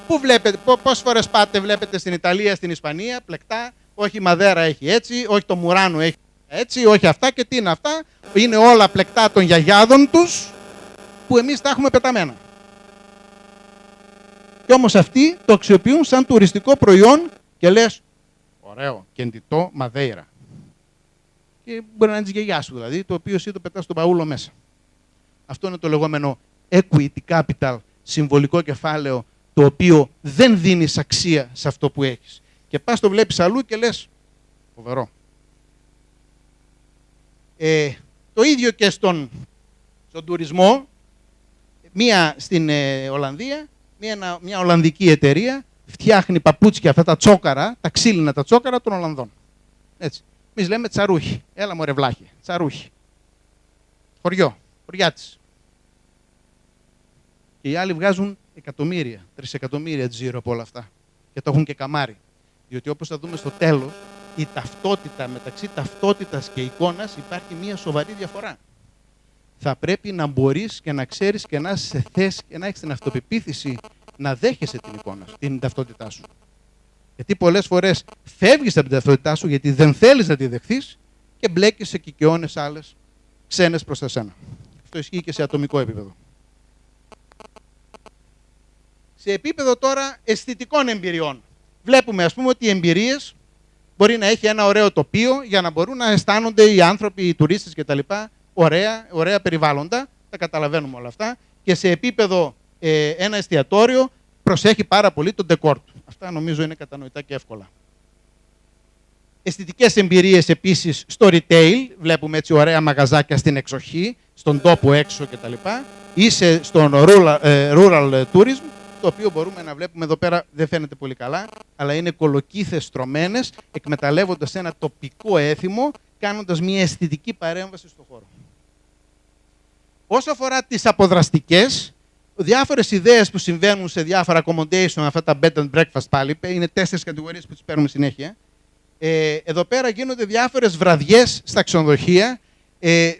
Πού βλέπετε, πόσες φορές πάτε, βλέπετε στην Ιταλία, στην Ισπανία, πλεκτά, όχι η Μαδέρα έχει έτσι, όχι το Μουράνο έχει έτσι, όχι αυτά, και τι είναι αυτά? Είναι όλα πλεκτά των γιαγιάδων τους, που εμείς τα έχουμε πεταμένα. Και όμως αυτοί το αξιοποιούν σαν τουριστικό προϊόν και λες, ωραίο, κεντητό Μαδέιρα. Και μπορεί να είναι της γιαγιάς σου δηλαδή, το οποίο εσύ το πετάς στον παούλο μέσα. Αυτό είναι το λεγόμενο equity capital, συμβολικό κεφάλαιο, το οποίο δεν δίνεις αξία σε αυτό που έχεις. Και πας το βλέπεις αλλού και λες, φοβερό. Το ίδιο και στον τουρισμό. Μία στην Ολλανδία, μια Ολλανδική εταιρεία φτιάχνει παπούτσια, αυτά τα τσόκαρα, τα ξύλινα τα τσόκαρα των Ολλανδών. Έτσι. Εμείς λέμε τσαρούχι. Έλα μωρέ βλάχη, τσαρούχι. Χωριάτης. Και οι άλλοι βγάζουν εκατομμύρια, τρισεκατομμύρια τζίρο από όλα αυτά. Και το έχουν και καμάρι. Διότι όπως θα δούμε στο τέλος, η ταυτότητα μεταξύ ταυτότητας και εικόνας υπάρχει μια σοβαρή διαφορά. Θα πρέπει να μπορείς και να ξέρεις και να είσαι σε θέση και να έχεις την αυτοπεποίθηση να δέχεσαι την εικόνα σου, την ταυτότητά σου. Γιατί πολλές φορές φεύγεις από την ταυτότητά σου γιατί δεν θέλεις να τη δεχθείς και μπλέκεις σε κικαιώνες άλλες ξένες προς εσένα. Αυτό ισχύει και σε ατομικό επίπεδο. Σε επίπεδο τώρα αισθητικών εμπειριών. Βλέπουμε, ας πούμε, ότι οι εμπειρίες μπορεί να έχει ένα ωραίο τοπίο για να μπορούν να αισθάνονται οι άνθρωποι, οι τουρίστες κτλ. Ωραία περιβάλλοντα, τα καταλαβαίνουμε όλα αυτά. Και σε επίπεδο ένα εστιατόριο προσέχει πάρα πολύ τον ντεκόρ του. Αυτά νομίζω είναι κατανοητά και εύκολα. Αισθητικές εμπειρίες επίσης στο retail, βλέπουμε έτσι ωραία μαγαζάκια στην εξοχή, στον τόπο έξω κτλ. Ή στον rural tourism, το οποίο μπορούμε να βλέπουμε εδώ πέρα, δεν φαίνεται πολύ καλά, αλλά είναι κολοκύθες στρωμένες, εκμεταλλεύοντας ένα τοπικό έθιμο, κάνοντας μια αισθητική παρέμβαση στον χώρο. Όσο αφορά τις αποδραστικές, διάφορες ιδέες που συμβαίνουν σε διάφορα accommodation, αυτά τα bed and breakfast πάλι, είναι 4 κατηγορίες που τις παίρνουμε συνέχεια. Εδώ πέρα γίνονται διάφορες βραδιές στα ξενοδοχεία,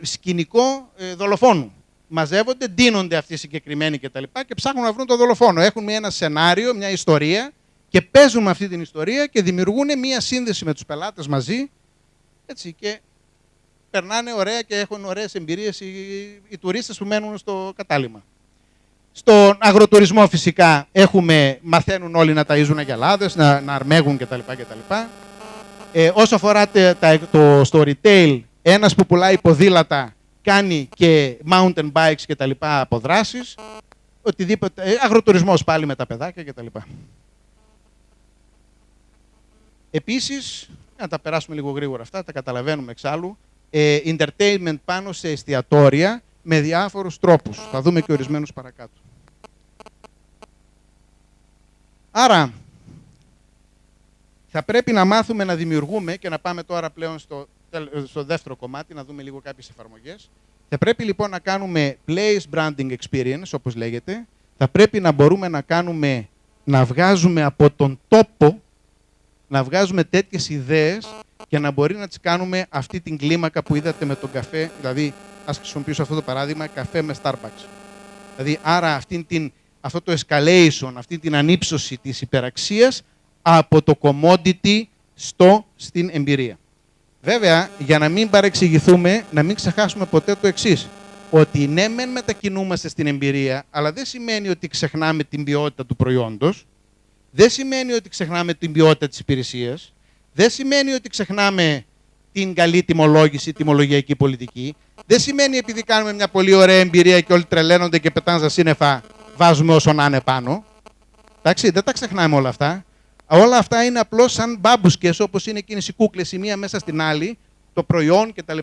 σκηνικό δολοφόνου. Μαζεύονται, ντύνονται αυτοί οι συγκεκριμένοι κτλ. Και ψάχνουν να βρουν τον δολοφόνο. Έχουν ένα σενάριο, μια ιστορία και παίζουν με αυτή την ιστορία και δημιουργούν μια σύνδεση με τους πελάτες μαζί. Έτσι, και περνάνε ωραία και έχουν ωραίες εμπειρίες οι τουρίστες που μένουν στο κατάλημα. Στον αγροτουρισμό φυσικά μαθαίνουν όλοι να ταΐζουν αγελάδες, να αρμέγουν κτλ. Όσο αφορά στο retail, ένας που πουλάει ποδήλατα κάνει και mountain bikes και τα λοιπά αποδράσεις, οτιδήποτε, αγροτουρισμός πάλι με τα παιδάκια και τα λοιπά. Επίσης, να τα περάσουμε λίγο γρήγορα αυτά, τα καταλαβαίνουμε εξάλλου, entertainment πάνω σε εστιατόρια με διάφορους τρόπους. Θα δούμε και ορισμένους παρακάτω. Άρα, θα πρέπει να μάθουμε να δημιουργούμε και να πάμε τώρα πλέον στο δεύτερο κομμάτι, να δούμε λίγο κάποιες εφαρμογές. Θα πρέπει λοιπόν να κάνουμε place branding experience, όπως λέγεται. Θα πρέπει να μπορούμε να βγάζουμε από τον τόπο, να βγάζουμε τέτοιες ιδέες και να μπορεί να τις κάνουμε αυτή την κλίμακα που είδατε με τον καφέ. Δηλαδή, ας χρησιμοποιήσω αυτό το παράδειγμα, καφέ με Starbucks. Δηλαδή, άρα αυτό το escalation, αυτή την ανύψωση της υπεραξίας από το commodity στην εμπειρία. Βέβαια, για να μην παρεξηγηθούμε, να μην ξεχάσουμε ποτέ το εξής. Ότι ναι, μεν μετακινούμαστε στην εμπειρία, αλλά δεν σημαίνει ότι ξεχνάμε την ποιότητα του προϊόντος, δεν σημαίνει ότι ξεχνάμε την ποιότητα της υπηρεσίας, δεν σημαίνει ότι ξεχνάμε την καλή τιμολόγηση, τιμολογιακή πολιτική, δεν σημαίνει επειδή κάνουμε μια πολύ ωραία εμπειρία και όλοι τρελαίνονται και πετάνε στα σύννεφα, βάζουμε όσο να είναι πάνω. Εντάξει, δεν τα ξεχνάμε όλα αυτά. Όλα αυτά είναι απλώς σαν μπάμπουσκες, όπως είναι εκείνες οι κούκλες, η μία μέσα στην άλλη, το προϊόν κτλ.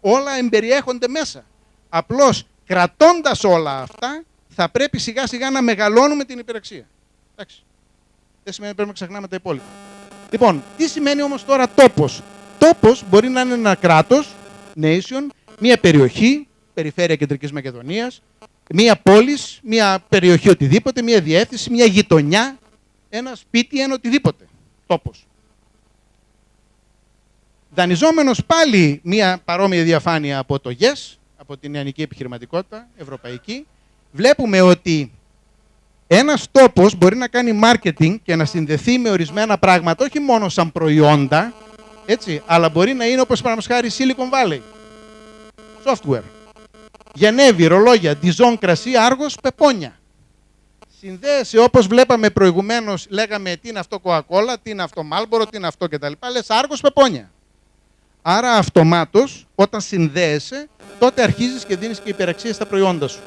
Όλα εμπεριέχονται μέσα. Απλώς κρατώντας όλα αυτά, θα πρέπει σιγά σιγά να μεγαλώνουμε την υπεραξία. Εντάξει. Δεν σημαίνει ότι πρέπει να ξεχνάμε τα υπόλοιπα. Λοιπόν, τι σημαίνει όμως τώρα τόπος? Τόπος μπορεί να είναι ένα κράτος, nation, μία περιοχή, περιφέρεια Κεντρικής Μακεδονίας, μία πόλη, μία περιοχή οτιδήποτε, μία διεύθυνση, μία γειτονιά, ένα σπίτι, ένα οτιδήποτε. Τόπος. Δανειζόμενος πάλι μία παρόμοια διαφάνεια από το YES, από την νεανική επιχειρηματικότητα, ευρωπαϊκή, βλέπουμε ότι ένας τόπος μπορεί να κάνει marketing και να συνδεθεί με ορισμένα πράγματα, όχι μόνο σαν προϊόντα, έτσι, αλλά μπορεί να είναι όπως παραδείγματος χάρη Silicon Valley. Software. Γενέβη, ρολόγια, Dijon, κρασί, Άργος, πεπόνια. Συνδέεσαι όπως βλέπαμε προηγουμένως, λέγαμε τι είναι αυτό Coca-Cola, τι είναι αυτό Marlboro, τι είναι αυτό κτλ. Λες Άργος, πεπόνια. Άρα αυτομάτως, όταν συνδέεσαι, τότε αρχίζεις και δίνεις και υπεραξία στα προϊόντα σου.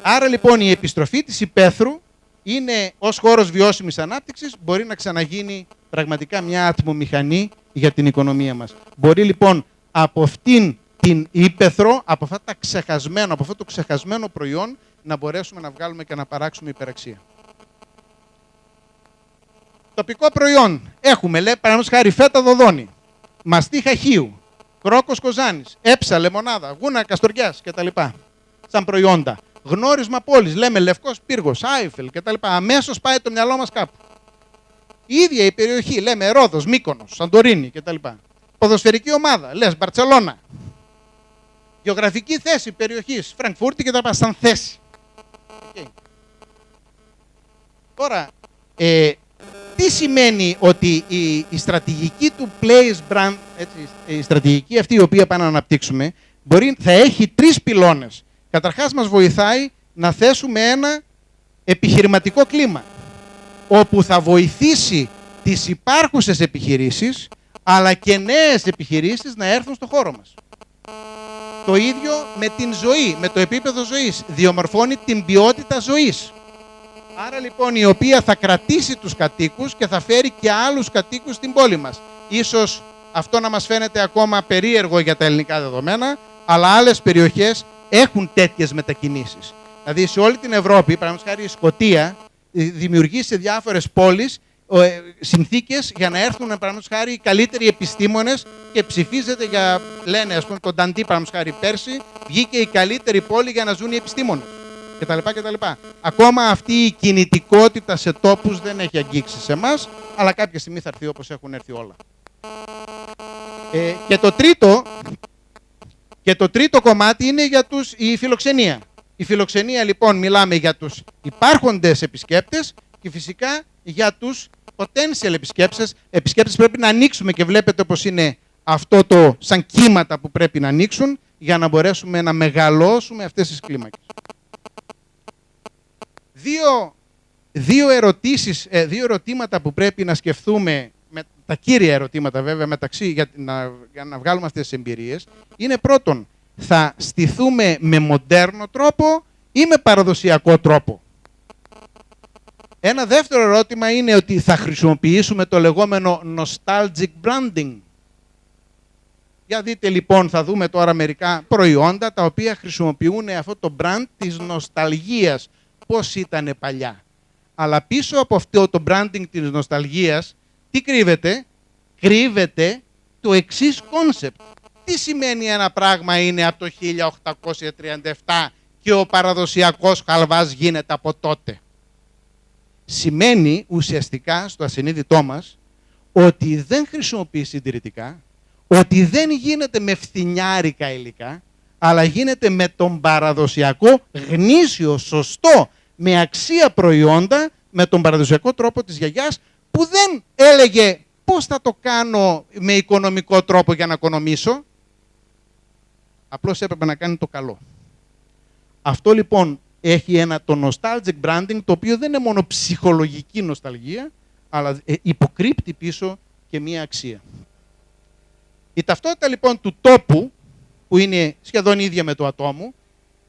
Άρα λοιπόν η επιστροφή της υπαίθρου είναι ως χώρος βιώσιμης ανάπτυξης, μπορεί να ξαναγίνει πραγματικά μια ατμομηχανή για την οικονομία μας. Μπορεί λοιπόν από αυτήν την υπαίθρο, από αυτό το ξεχασμένο προϊόν, να μπορέσουμε να βγάλουμε και να παράξουμε υπεραξία. Τοπικό προϊόν. Έχουμε, παραδείγματος χάρη, φέτα Δοδόνη, μαστί χαχείου, κρόκος Κοζάνης, έψα, λεμονάδα, γούνα Καστοριάς κτλ. Σαν προϊόντα. γνώρισμα πόλης. Λέμε Λευκός Πύργος, Άιφελ κτλ. Αμέσως πάει το μυαλό μας κάπου. Η ίδια η περιοχή, λέμε Ρόδος, Μύκονος, Σαντορίνη κτλ. Ποδοσφαιρική ομάδα, λες Μπαρτσελώνα. Γεωγραφική θέση περιοχής, Φραγκφούρτη κτλ. Σαν θέση. Okay. Τώρα, τι σημαίνει ότι η στρατηγική του place brand, έτσι, η στρατηγική αυτή η οποία πάμε να αναπτύξουμε, θα έχει 3 πυλώνες. Καταρχάς μας βοηθάει να θέσουμε ένα επιχειρηματικό κλίμα, όπου θα βοηθήσει τις υπάρχουσες επιχειρήσεις, αλλά και νέες επιχειρήσεις να έρθουν στο χώρο μας. Το ίδιο με την ζωή, με το επίπεδο ζωής. Διαμορφώνει την ποιότητα ζωής. Άρα λοιπόν η οποία θα κρατήσει τους κατοίκους και θα φέρει και άλλους κατοίκους στην πόλη μας. Ίσως αυτό να μας φαίνεται ακόμα περίεργο για τα ελληνικά δεδομένα, αλλά άλλες περιοχές έχουν τέτοιες μετακινήσεις. Δηλαδή σε όλη την Ευρώπη, παραδείγματος χάρη η Σκωτία, δημιουργεί σε διάφορες πόλεις συνθήκες για να έρθουν, παραδείγματος χάρη, οι καλύτεροι επιστήμονες και ψηφίζεται για, λένε, ας πούμε, τον Νταντή, παραδείγματος χάρη, πέρσι, βγήκε η καλύτερη πόλη για να ζουν οι επιστήμονες. Κτλ. Ακόμα αυτή η κινητικότητα σε τόπους δεν έχει αγγίξει σε εμάς, αλλά κάποια στιγμή θα έρθει όπως έχουν έρθει όλα. Και το τρίτο κομμάτι είναι για η φιλοξενία. Η φιλοξενία λοιπόν μιλάμε για τους υπάρχοντες επισκέπτες και φυσικά για τους potential επισκέπτες πρέπει να ανοίξουμε και βλέπετε πως είναι αυτό το σαν κύματα που πρέπει να ανοίξουν για να μπορέσουμε να μεγαλώσουμε αυτές τις κλίμακες. Δύο ερωτήματα που πρέπει να σκεφτούμε, τα κύρια ερωτήματα βέβαια μεταξύ για να βγάλουμε αυτές τις εμπειρίες, είναι πρώτον, θα στηθούμε με μοντέρνο τρόπο ή με παραδοσιακό τρόπο. Ένα δεύτερο ερώτημα είναι ότι θα χρησιμοποιήσουμε το λεγόμενο nostalgic branding. Για δείτε λοιπόν, θα δούμε τώρα μερικά προϊόντα τα οποία χρησιμοποιούν αυτό το brand της νοσταλγίας, πώς ήταν παλιά. Αλλά πίσω από αυτό το branding της νοσταλγίας, τι κρύβεται? Κρύβεται το εξής concept. Τι σημαίνει ένα πράγμα είναι από το 1837 και ο παραδοσιακός χαλβάς γίνεται από τότε? Σημαίνει ουσιαστικά στο ασυνείδητό μας ότι δεν χρησιμοποιεί συντηρητικά, ότι δεν γίνεται με φθηνιάρικα υλικά, αλλά γίνεται με τον παραδοσιακό, γνήσιο, σωστό, με αξία προϊόντα, με τον παραδοσιακό τρόπο της γιαγιάς, που δεν έλεγε πώς θα το κάνω με οικονομικό τρόπο για να οικονομήσω. Απλώς έπρεπε να κάνει το καλό. Αυτό λοιπόν έχει το nostalgic branding, το οποίο δεν είναι μόνο ψυχολογική νοσταλγία, αλλά υποκρύπτει πίσω και μία αξία. Η ταυτότητα λοιπόν του τόπου, που είναι σχεδόν ίδια με το ατόμου,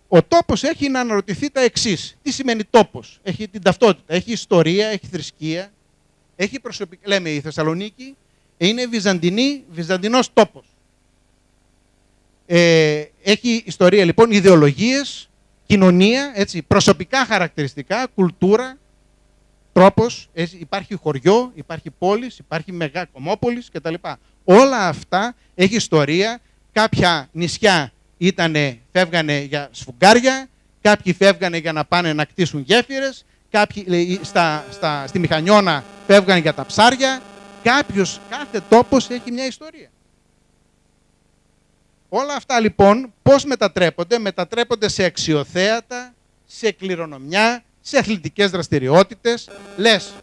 ο τόπος έχει να αναρωτηθεί τα εξής. Τι σημαίνει τόπος? Έχει την ταυτότητα, έχει ιστορία, έχει θρησκεία, έχει προσωπικά. Λέμε η Θεσσαλονίκη είναι βυζαντινός τόπος. Έχει ιστορία λοιπόν, ιδεολογίες, κοινωνία, έτσι, προσωπικά χαρακτηριστικά, κουλτούρα, τρόπος, υπάρχει χωριό, υπάρχει πόλης, υπάρχει μεγά κομμόπολης κτλ. Όλα αυτά έχει ιστορία. Κάποια νησιά φεύγανε για σφουγγάρια, κάποιοι φεύγανε για να πάνε να κτίσουν γέφυρες, κάποιοι στη Μηχανιώνα φεύγανε για τα ψάρια. Κάθε τόπος έχει μια ιστορία. Όλα αυτά λοιπόν πώς μετατρέπονται? Μετατρέπονται σε αξιοθέατα, σε κληρονομιά, σε αθλητικές δραστηριότητες. Λες,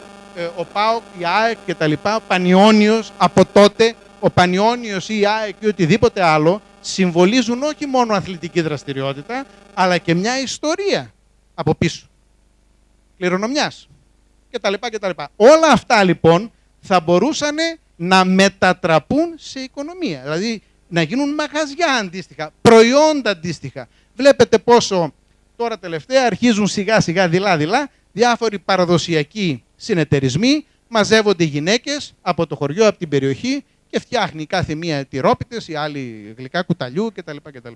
ο ΠΑΟΚ, η ΑΕΚ και τα λοιπά, ο Πανιώνιος από τότε, ο Πανιώνιος ή η ΑΕΚ ή οτιδήποτε άλλο, συμβολίζουν όχι μόνο αθλητική δραστηριότητα, αλλά και μια ιστορία από πίσω. Κληρονομιάς κτλ. Όλα αυτά λοιπόν θα μπορούσαν να μετατραπούν σε οικονομία. Δηλαδή να γίνουν μαγαζιά αντίστοιχα, προϊόντα αντίστοιχα. Βλέπετε πόσο τώρα τελευταία αρχίζουν σιγά σιγά δειλά-δειλά διάφοροι παραδοσιακοί συνεταιρισμοί, μαζεύονται γυναίκες από το χωριό, από την περιοχή και φτιάχνει κάθε μία τυρόπιτες, η άλλη γλυκά κουταλιού κτλ.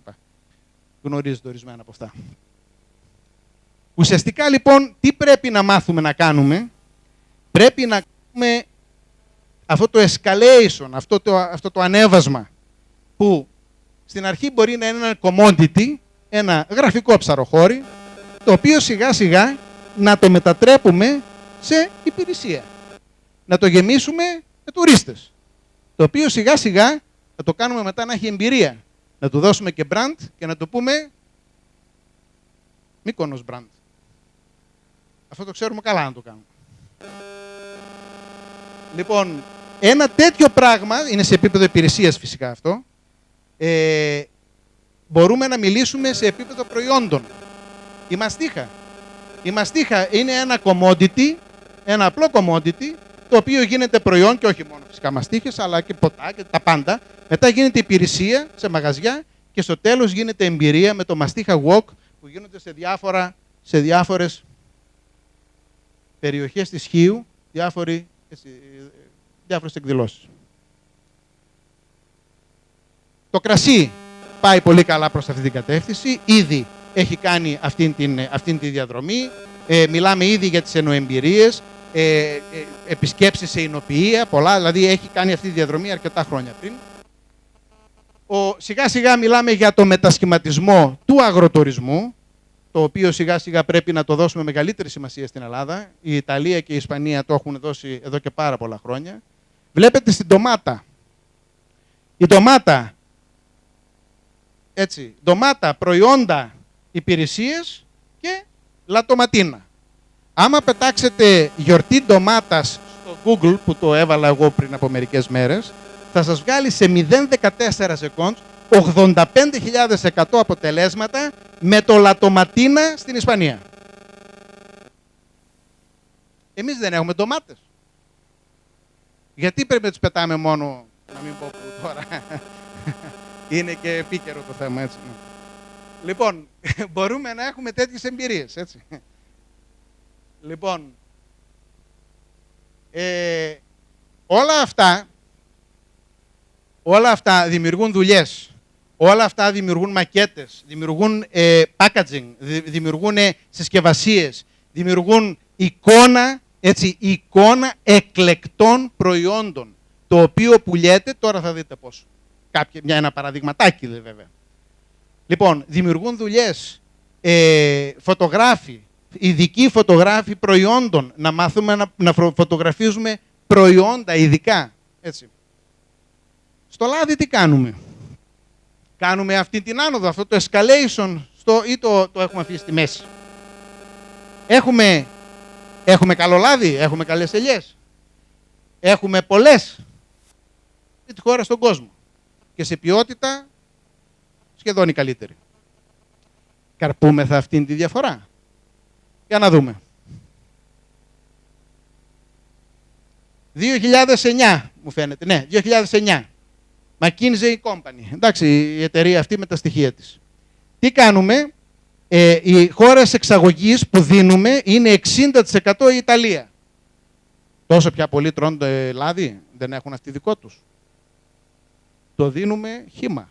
Γνωρίζετε ορισμένα από αυτά. Ουσιαστικά λοιπόν τι πρέπει να μάθουμε να κάνουμε? Πρέπει να κάνουμε αυτό το escalation, αυτό το ανέβασμα, που στην αρχή μπορεί να είναι ένα commodity, ένα γραφικό ψαροχώρι, το οποίο σιγά σιγά να το μετατρέπουμε σε υπηρεσία. Να το γεμίσουμε με τουρίστες. Το οποίο σιγά σιγά να το κάνουμε μετά να έχει εμπειρία. Να του δώσουμε και brand και να το πούμε Μύκονος brand. Αυτό το ξέρουμε καλά να το κάνουμε. Λοιπόν, ένα τέτοιο πράγμα, είναι σε επίπεδο υπηρεσίας φυσικά αυτό, μπορούμε να μιλήσουμε σε επίπεδο προϊόντων. Η μαστίχα. Η μαστίχα είναι ένα commodity, ένα απλό commodity, το οποίο γίνεται προϊόν και όχι μόνο φυσικά μαστίχες, αλλά και ποτά και τα πάντα. Μετά γίνεται υπηρεσία σε μαγαζιά και στο τέλος γίνεται εμπειρία με το μαστίχα walk που γίνονται σε διάφορες περιοχές της Χίου, διάφορες εκδηλώσεις. Το πάει πολύ καλά προς αυτή την κατεύθυνση. Ήδη έχει κάνει αυτήν τη διαδρομή. Μιλάμε ήδη για τις εννοεμπειρίες, επισκέψεις σε εινοποιεία, πολλά. Δηλαδή έχει κάνει αυτή τη διαδρομή αρκετά χρόνια πριν. Σιγά σιγά μιλάμε για το μετασχηματισμό του αγροτουρισμού, το οποίο σιγά σιγά πρέπει να το δώσουμε μεγαλύτερη σημασία στην Ελλάδα. Η Ιταλία και η Ισπανία το έχουν δώσει εδώ και πάρα πολλά χρόνια. Βλέπετε στην ντομάτα. Η ντομάτα, έτσι, ντομάτα, προϊόντα, υπηρεσίες και λατωματίνα. Άμα πετάξετε γιορτή ντομάτας στο Google, που το έβαλα εγώ πριν από μερικές μέρες, θα σας βγάλει σε 0,14 seconds 85.100 αποτελέσματα με το λατωματίνα στην Ισπανία. Εμείς δεν έχουμε ντομάτες. Γιατί πρέπει να τις πετάμε μόνο, να μην πω που τώρα, είναι και επίκαιρο το θέμα, έτσι. Λοιπόν, μπορούμε να έχουμε τέτοιες εμπειρίες, έτσι. Λοιπόν, όλα αυτά δημιουργούν δουλειές, όλα αυτά δημιουργούν μακέτες, δημιουργούν packaging, δημιουργούν συσκευασίες, δημιουργούν εικόνα εκλεκτών προϊόντων, το οποίο πουλιέται, τώρα θα δείτε πώς. Ένα παραδειγματάκι βέβαια. Λοιπόν, δημιουργούν δουλειές, φωτογράφοι, ειδικοί φωτογράφοι προϊόντων, να μάθουμε να φωτογραφίζουμε προϊόντα ειδικά, έτσι. Στο λάδι τι κάνουμε? Κάνουμε αυτή την άνοδο, αυτό το escalation, ή το έχουμε αφήσει στη μέση? Έχουμε καλό λάδι, έχουμε καλές ελιές. Έχουμε πολλές τη χώρα στον κόσμο. Και σε ποιότητα σχεδόν η καλύτερη. Καρπούμεθα αυτήν τη διαφορά? Για να δούμε. 2009 μου φαίνεται, ναι, 2009. McKinsey Company, εντάξει, η εταιρεία αυτή με τα στοιχεία της. Τι κάνουμε? Οι χώρες εξαγωγής που δίνουμε είναι 60% η Ιταλία. Τόσο πια πολύ τρώνε λάδι, δεν έχουν αυτοί δικό τους. Το δίνουμε χύμα.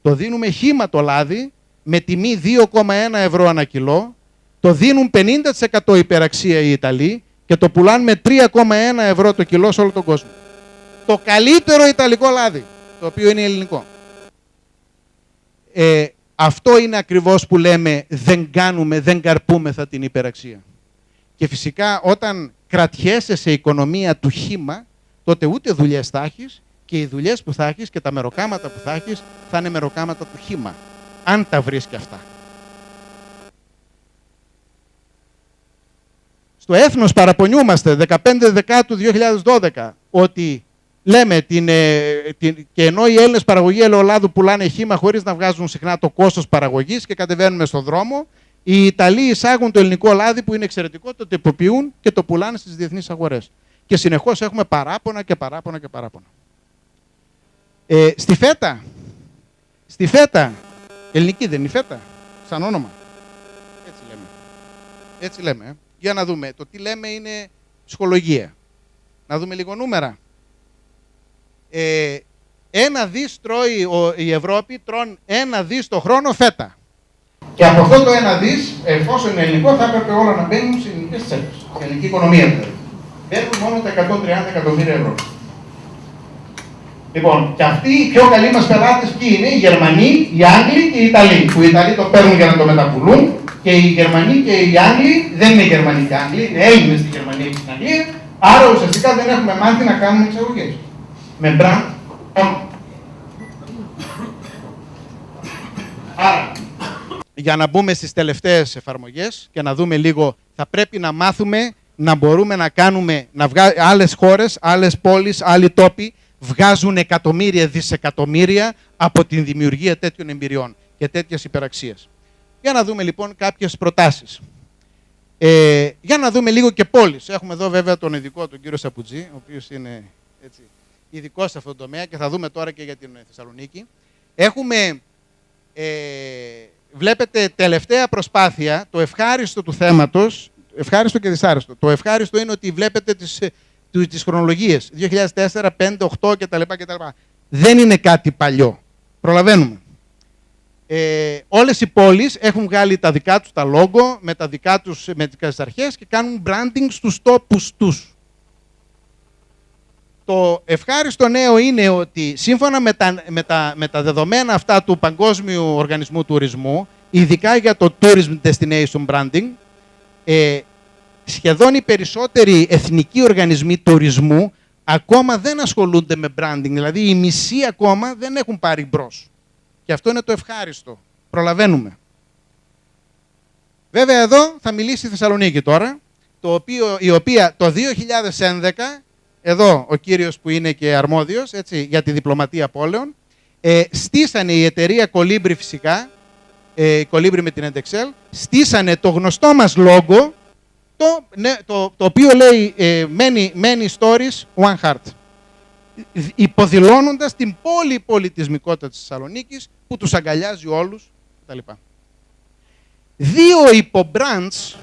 Το δίνουμε χύμα το λάδι με τιμή 2,1 ευρώ ανά κιλό. Το δίνουν 50% υπεραξία οι Ιταλοί και το πουλάνε με 3,1 ευρώ το κιλό σε όλο τον κόσμο. Το καλύτερο ιταλικό λάδι, το οποίο είναι ελληνικό. Αυτό είναι ακριβώς που λέμε δεν καρπούμεθα την υπεραξία. Και φυσικά όταν κρατιέσαι σε οικονομία του χύμα, τότε ούτε δουλειές θα έχεις και οι δουλειές που θα έχεις και τα μεροκάματα που θα έχεις θα είναι μεροκάματα του χύμα. Αν τα βρεις και αυτά. Στο Έθνος παραπονιούμαστε 15 Δεκάτου 2012 ότι λέμε και ενώ οι Έλληνες παραγωγοί ελαιολάδου πουλάνε χύμα χωρίς να βγάζουν συχνά το κόστος παραγωγής και κατεβαίνουμε στον δρόμο, οι Ιταλοί εισάγουν το ελληνικό λάδι που είναι εξαιρετικό, το τυποποιούν και το πουλάνε στις διεθνείς αγορές. Και συνεχώς έχουμε παράπονα και παράπονα και παράπονα. Στη φέτα, ελληνική δεν είναι η φέτα, σαν όνομα? Έτσι λέμε. Για να δούμε. Το τι λέμε είναι ψυχολογία. Να δούμε λίγο νούμερα. 1 δις τρώει η Ευρώπη, τρώνε 1 δις το χρόνο φέτα. Και από αυτό το 1 δις, εφόσον είναι ελληνικό, θα έπρεπε όλα να μπαίνουν σε ελληνικές τσέπες. Στην ελληνική οικονομία δηλαδή. Μπαίνουν μόνο τα 130 εκατομμύρια ευρώ. Λοιπόν, και αυτοί οι πιο καλοί μας πελάτες ποιοι είναι? Οι Γερμανοί, οι Άγγλοι και οι Ιταλοί. Που οι Ιταλοί το παίρνουν για να το μεταπουλούν Και οι Γερμανοί και οι Άγγλοι δεν είναι Γερμανοί και Άγγλοι, είναι Έλληνες στη Γερμανία και στην Αγγλία. Άρα ουσιαστικά δεν έχουμε μάθει να κάνουμε εξαγωγές. Με brand. Άρα, για να μπούμε στις τελευταίες εφαρμογές και να δούμε λίγο, θα πρέπει να μάθουμε να μπορούμε να κάνουμε, άλλες χώρες, άλλες πόλεις, άλλοι τόποι βγάζουν εκατομμύρια, δισεκατομμύρια από την δημιουργία τέτοιων εμπειριών και τέτοιας υπεραξίας. Για να δούμε λοιπόν κάποιες προτάσεις. Για να δούμε λίγο και πόλεις. Έχουμε εδώ βέβαια τον ειδικό, τον κύριο Σαπουτζή, ο οποίος είναι έτσι, ειδικός σε αυτό το τομέα και θα δούμε τώρα και για την Θεσσαλονίκη. Έχουμε, βλέπετε, τελευταία προσπάθεια, το ευχάριστο του θέματος, ευχάριστο και δυσάρεστο. Το ευχάριστο είναι ότι βλέπετε τις χρονολογίες, 2004, 5, 8 κτλ. Δεν είναι κάτι παλιό. Προλαβαίνουμε. Όλες οι πόλεις έχουν βγάλει τα δικά τους τα λόγο, με τα δικά τους με τις αρχές και κάνουν branding στους τόπους τους. Το ευχάριστο νέο είναι ότι σύμφωνα με τα δεδομένα αυτά του Παγκόσμιου Οργανισμού Τουρισμού, ειδικά για το Tourism Destination Branding, σχεδόν οι περισσότεροι εθνικοί οργανισμοί τουρισμού ακόμα δεν ασχολούνται με branding, δηλαδή οι μισοί ακόμα δεν έχουν πάρει μπρος. Και αυτό είναι το ευχάριστο. Προλαβαίνουμε. Βέβαια εδώ θα μιλήσει η Θεσσαλονίκη τώρα, η οποία το 2011, εδώ ο κύριος που είναι και αρμόδιος έτσι, για τη διπλωματία πόλεων, στήσανε η εταιρεία Colibri φυσικά, Colibri με την Endexcel, στήσανε το γνωστό μας λόγο, το οποίο λέει many stories, one heart. Υποδηλώνοντας την πολυπολιτισμικότητα της Θεσσαλονίκης που τους αγκαλιάζει όλους κτλ. Δύο υπο-brands,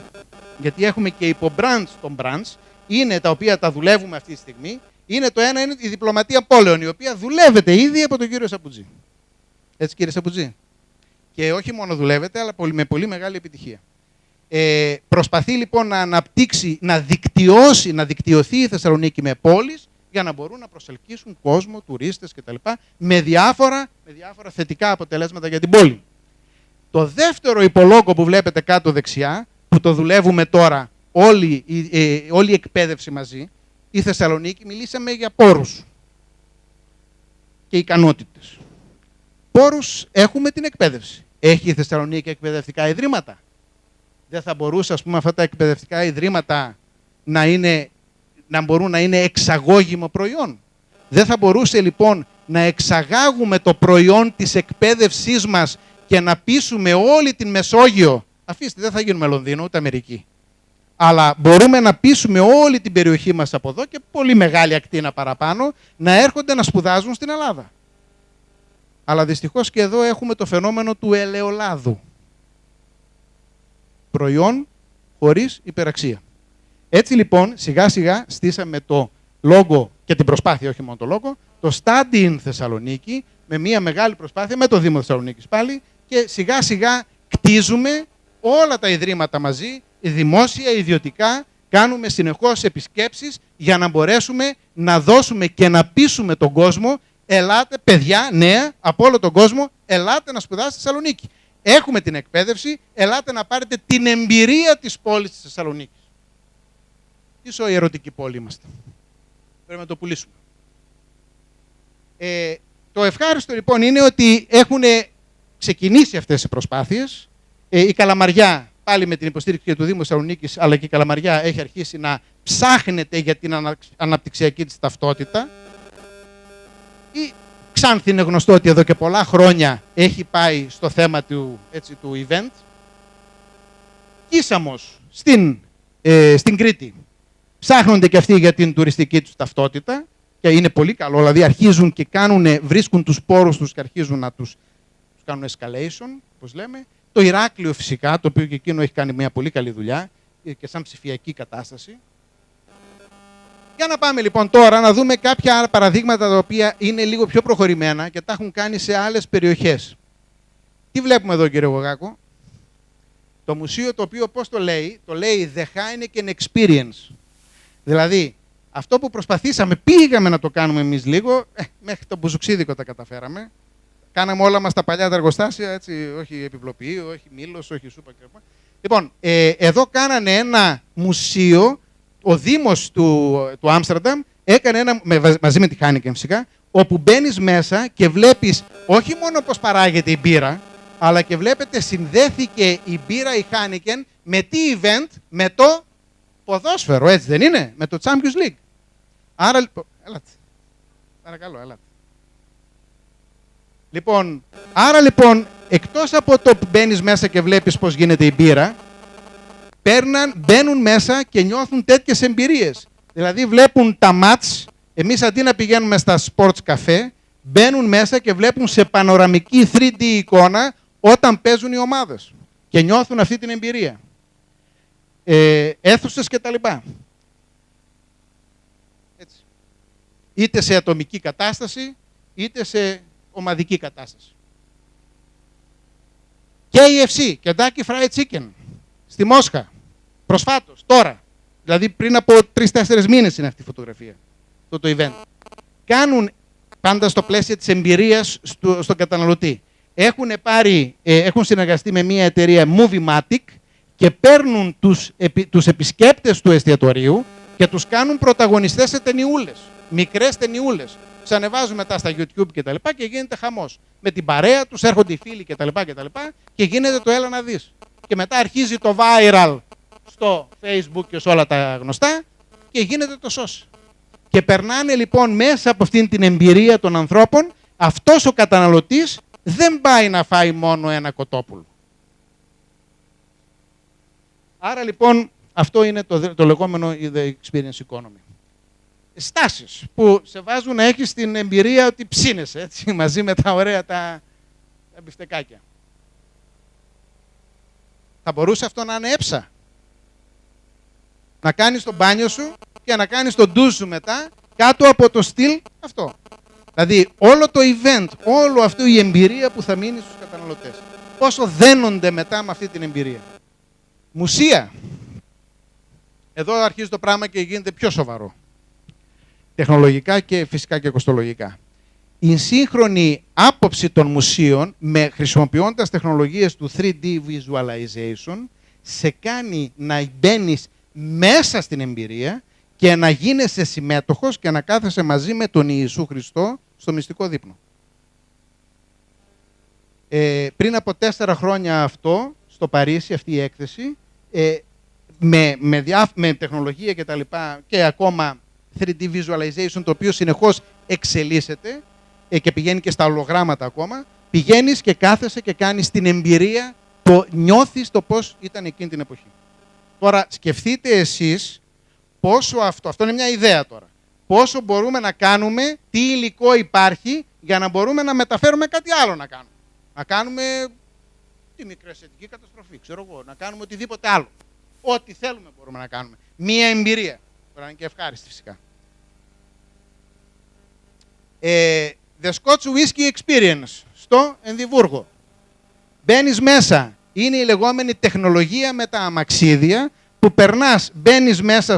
γιατί έχουμε και υπο-brands των brands, είναι τα οποία τα δουλεύουμε αυτή τη στιγμή. Είναι το ένα είναι η διπλωματία πόλεων, η οποία δουλεύεται ήδη από τον κύριο Σαπουτζή. Έτσι κύριε Σαπουτζή. Και όχι μόνο δουλεύεται, αλλά με πολύ μεγάλη επιτυχία. Προσπαθεί λοιπόν να αναπτύξει, να δικτυωθεί η Θεσσαλονίκη με πόλεις, για να μπορούν να προσελκύσουν κόσμο, τουρίστες κτλ. Με διάφορα θετικά αποτελέσματα για την πόλη. Το δεύτερο υπολόγο που βλέπετε κάτω δεξιά, που το δουλεύουμε τώρα όλη η εκπαίδευση μαζί, η Θεσσαλονίκη, μιλήσαμε για πόρους και ικανότητες. Πόρους έχουμε την εκπαίδευση. Έχει η Θεσσαλονίκη εκπαιδευτικά ιδρύματα. Δεν θα μπορούσε, ας πούμε, αυτά τα εκπαιδευτικά ιδρύματα να μπορούν να είναι εξαγώγημο προϊόν. Δεν θα μπορούσε λοιπόν να εξαγάγουμε το προϊόν της εκπαίδευσής μας και να πείσουμε όλη την Μεσόγειο. Αφήστε, δεν θα γίνουμε Λονδίνο ούτε Αμερική. Αλλά μπορούμε να πείσουμε όλη την περιοχή μας από εδώ και πολύ μεγάλη ακτίνα παραπάνω να έρχονται να σπουδάζουν στην Ελλάδα. Αλλά δυστυχώς και εδώ έχουμε το φαινόμενο του ελαιολάδου. Προϊόν χωρίς υπεραξία. Έτσι λοιπόν, σιγά σιγά στήσαμε το λόγο και την προσπάθεια, όχι μόνο το λόγο, το Study in Θεσσαλονίκη, με μια μεγάλη προσπάθεια με το Δήμο Θεσσαλονίκης πάλι και σιγά σιγά κτίζουμε όλα τα ιδρύματα μαζί, δημόσια, ιδιωτικά, κάνουμε συνεχώς επισκέψεις για να μπορέσουμε να δώσουμε και να πείσουμε τον κόσμο, ελάτε παιδιά, νέα, από όλο τον κόσμο, ελάτε να σπουδάσετε στη Θεσσαλονίκη. Έχουμε την εκπαίδευση, ελάτε να πάρετε την εμπειρία της πόλης της Θεσσαλονίκης. Ίσο η ερωτική πόλη είμαστε. Πρέπει να το πουλήσουμε. Το ευχάριστο λοιπόν είναι ότι έχουν ξεκινήσει αυτές οι προσπάθειες. Η Καλαμαριά, πάλι με την υποστήριξη του Δήμου Θεσσαλονίκης, αλλά και η Καλαμαριά έχει αρχίσει να ψάχνεται για την αναπτυξιακή της ταυτότητα. Η Ξάνθη είναι γνωστό ότι εδώ και πολλά χρόνια έχει πάει στο θέμα του event. Κίσαμος στην Κρήτη. Ψάχνονται και αυτοί για την τουριστική τους ταυτότητα και είναι πολύ καλό, δηλαδή αρχίζουν και βρίσκουν τους πόρους τους και αρχίζουν να τους κάνουν escalation, όπως λέμε. Το Ηράκλειο φυσικά, το οποίο και εκείνο έχει κάνει μια πολύ καλή δουλειά και σαν ψηφιακή κατάσταση. Για να πάμε λοιπόν τώρα να δούμε κάποια άλλα παραδείγματα τα οποία είναι λίγο πιο προχωρημένα και τα έχουν κάνει σε άλλες περιοχές. Τι βλέπουμε εδώ κύριε Γογάκο? Το μουσείο το οποίο πώς το λέει The Heineken Experience. Δηλαδή, αυτό που προσπαθήσαμε, πήγαμε να το κάνουμε εμείς λίγο, μέχρι το μπουζουξίδικο τα καταφέραμε. Κάναμε όλα μας τα παλιά τα εργοστάσια, έτσι, όχι επιπλοποιείο, όχι μήλος, όχι σούπα κλπ. Λοιπόν, εδώ κάνανε ένα μουσείο, ο Δήμος του Άμστερνταμ έκανε ένα, μαζί με τη Heineken φυσικά, όπου μπαίνεις μέσα και βλέπεις όχι μόνο πώς παράγεται η μπύρα, αλλά και βλέπετε συνδέθηκε η μπύρα η Heineken με τι event, με το ποδόσφαιρο, έτσι δεν είναι, με το Champions League. Άρα λοιπόν, έλατε, παρακαλώ, έλατε. Λοιπόν, άρα λοιπόν, εκτός από το που μπαίνεις μέσα και βλέπεις πώς γίνεται η μπύρα, μπαίνουν μέσα και νιώθουν τέτοιες εμπειρίες. Δηλαδή βλέπουν τα μάτς, εμείς αντί να πηγαίνουμε στα sports cafe, μπαίνουν μέσα και βλέπουν σε πανοραμική 3D εικόνα όταν παίζουν οι ομάδες και νιώθουν αυτή την εμπειρία. Αίθουσες και τα λοιπά. Έτσι. Είτε σε ατομική κατάσταση, είτε σε ομαδική κατάσταση. KFC, Kentucky Fried Chicken, στη Μόσχα, προσφάτως, τώρα. Δηλαδή πριν από 3-4 μήνες είναι αυτή η φωτογραφία, το event. Κάνουν πάντα στο πλαίσιο της εμπειρίας στον καταναλωτή. Έχουν συνεργαστεί με μια εταιρεία Movie-Matic και παίρνουν τους επισκέπτες του εστιατορίου και τους κάνουν πρωταγωνιστές σε ταινιούλες, μικρές ταινιούλες. Τους ανεβάζουν μετά στα YouTube και τα λοιπά και γίνεται χαμός. Με την παρέα τους έρχονται οι φίλοι και τα λοιπά και γίνεται το έλα να δεις. Και μετά αρχίζει το viral στο Facebook και σε όλα τα γνωστά και γίνεται το σως. Και περνάνε λοιπόν μέσα από αυτήν την εμπειρία των ανθρώπων, αυτός ο καταναλωτής δεν πάει να φάει μόνο ένα κοτόπουλο. Άρα λοιπόν αυτό είναι το λεγόμενο The Experience Economy. Στάσεις που σε βάζουν να έχεις την εμπειρία ότι ψήνεσαι έτσι, μαζί με τα ωραία τα μπιφτεκάκια. Θα μπορούσε αυτό να είναι έψα. Να κάνεις το μπάνιο σου και να κάνεις το ντουζ σου μετά κάτω από το στυλ αυτό. Δηλαδή όλο το event, όλο αυτό η εμπειρία που θα μείνει στους καταναλωτές. Πόσο δένονται μετά με αυτή την εμπειρία. Μουσεία. Εδώ αρχίζει το πράγμα και γίνεται πιο σοβαρό. Τεχνολογικά και φυσικά και κοστολογικά. Η σύγχρονη άποψη των μουσείων, χρησιμοποιώντας τεχνολογίες του 3D visualization, σε κάνει να μπαίνεις μέσα στην εμπειρία και να γίνεσαι συμμέτοχος και να κάθεσαι μαζί με τον Ιησού Χριστό στο μυστικό δείπνο. Πριν από 4 χρόνια αυτό, στο Παρίσι, αυτή η έκθεση, με τεχνολογία και τα λοιπά και ακόμα 3D visualization, το οποίο συνεχώς εξελίσσεται και πηγαίνει και στα ολογράμματα ακόμα, πηγαίνεις και κάθεσαι και κάνεις την εμπειρία, νιώθεις το πώς ήταν εκείνη την εποχή. Τώρα σκεφτείτε εσείς πόσο αυτό είναι μια ιδέα τώρα, πόσο μπορούμε να κάνουμε, τι υλικό υπάρχει για να μπορούμε να μεταφέρουμε κάτι άλλο να κάνουμε. Να κάνουμε τη μικρασιατική καταστροφή, ξέρω εγώ, να κάνουμε οτιδήποτε άλλο. Ό,τι θέλουμε μπορούμε να κάνουμε. Μία εμπειρία. Μπορεί να είναι και ευχάριστη φυσικά. The Scotch Whisky Experience στο Ενδιβούργο. Μπαίνεις μέσα. Είναι η λεγόμενη τεχνολογία με τα αμαξίδια που περνάς, μπαίνεις μέσα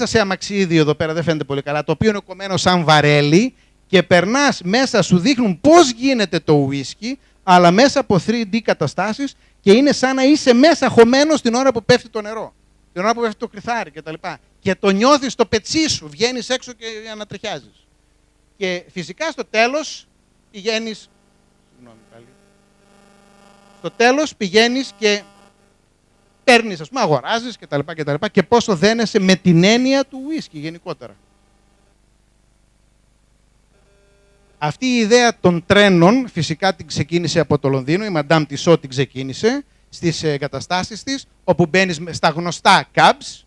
σε αμαξίδιο εδώ πέρα, δεν φαίνεται πολύ καλά, το οποίο είναι κομμένο σαν βαρέλι και περνάς μέσα, σου δείχνουν πώς γίνεται το whisky, αλλά μέσα από 3D καταστάσεις και είναι σαν να είσαι μέσα χωμένος την ώρα που πέφτει το νερό, την ώρα που πέφτει το κρυθάρι κτλ. Και το νιώθεις στο πετσί σου, βγαίνεις έξω και ανατριχιάζεις. Και φυσικά στο τέλος πηγαίνεις, και παίρνεις, ας πούμε, αγοράζεις κτλ. Και πόσο δένεσαι με την έννοια του whisky γενικότερα. Αυτή η ιδέα των τρένων φυσικά την ξεκίνησε από το Λονδίνο, η Madame Tissot την ξεκίνησε στις εγκαταστάσεις της, όπου μπαίνεις στα γνωστά cabs,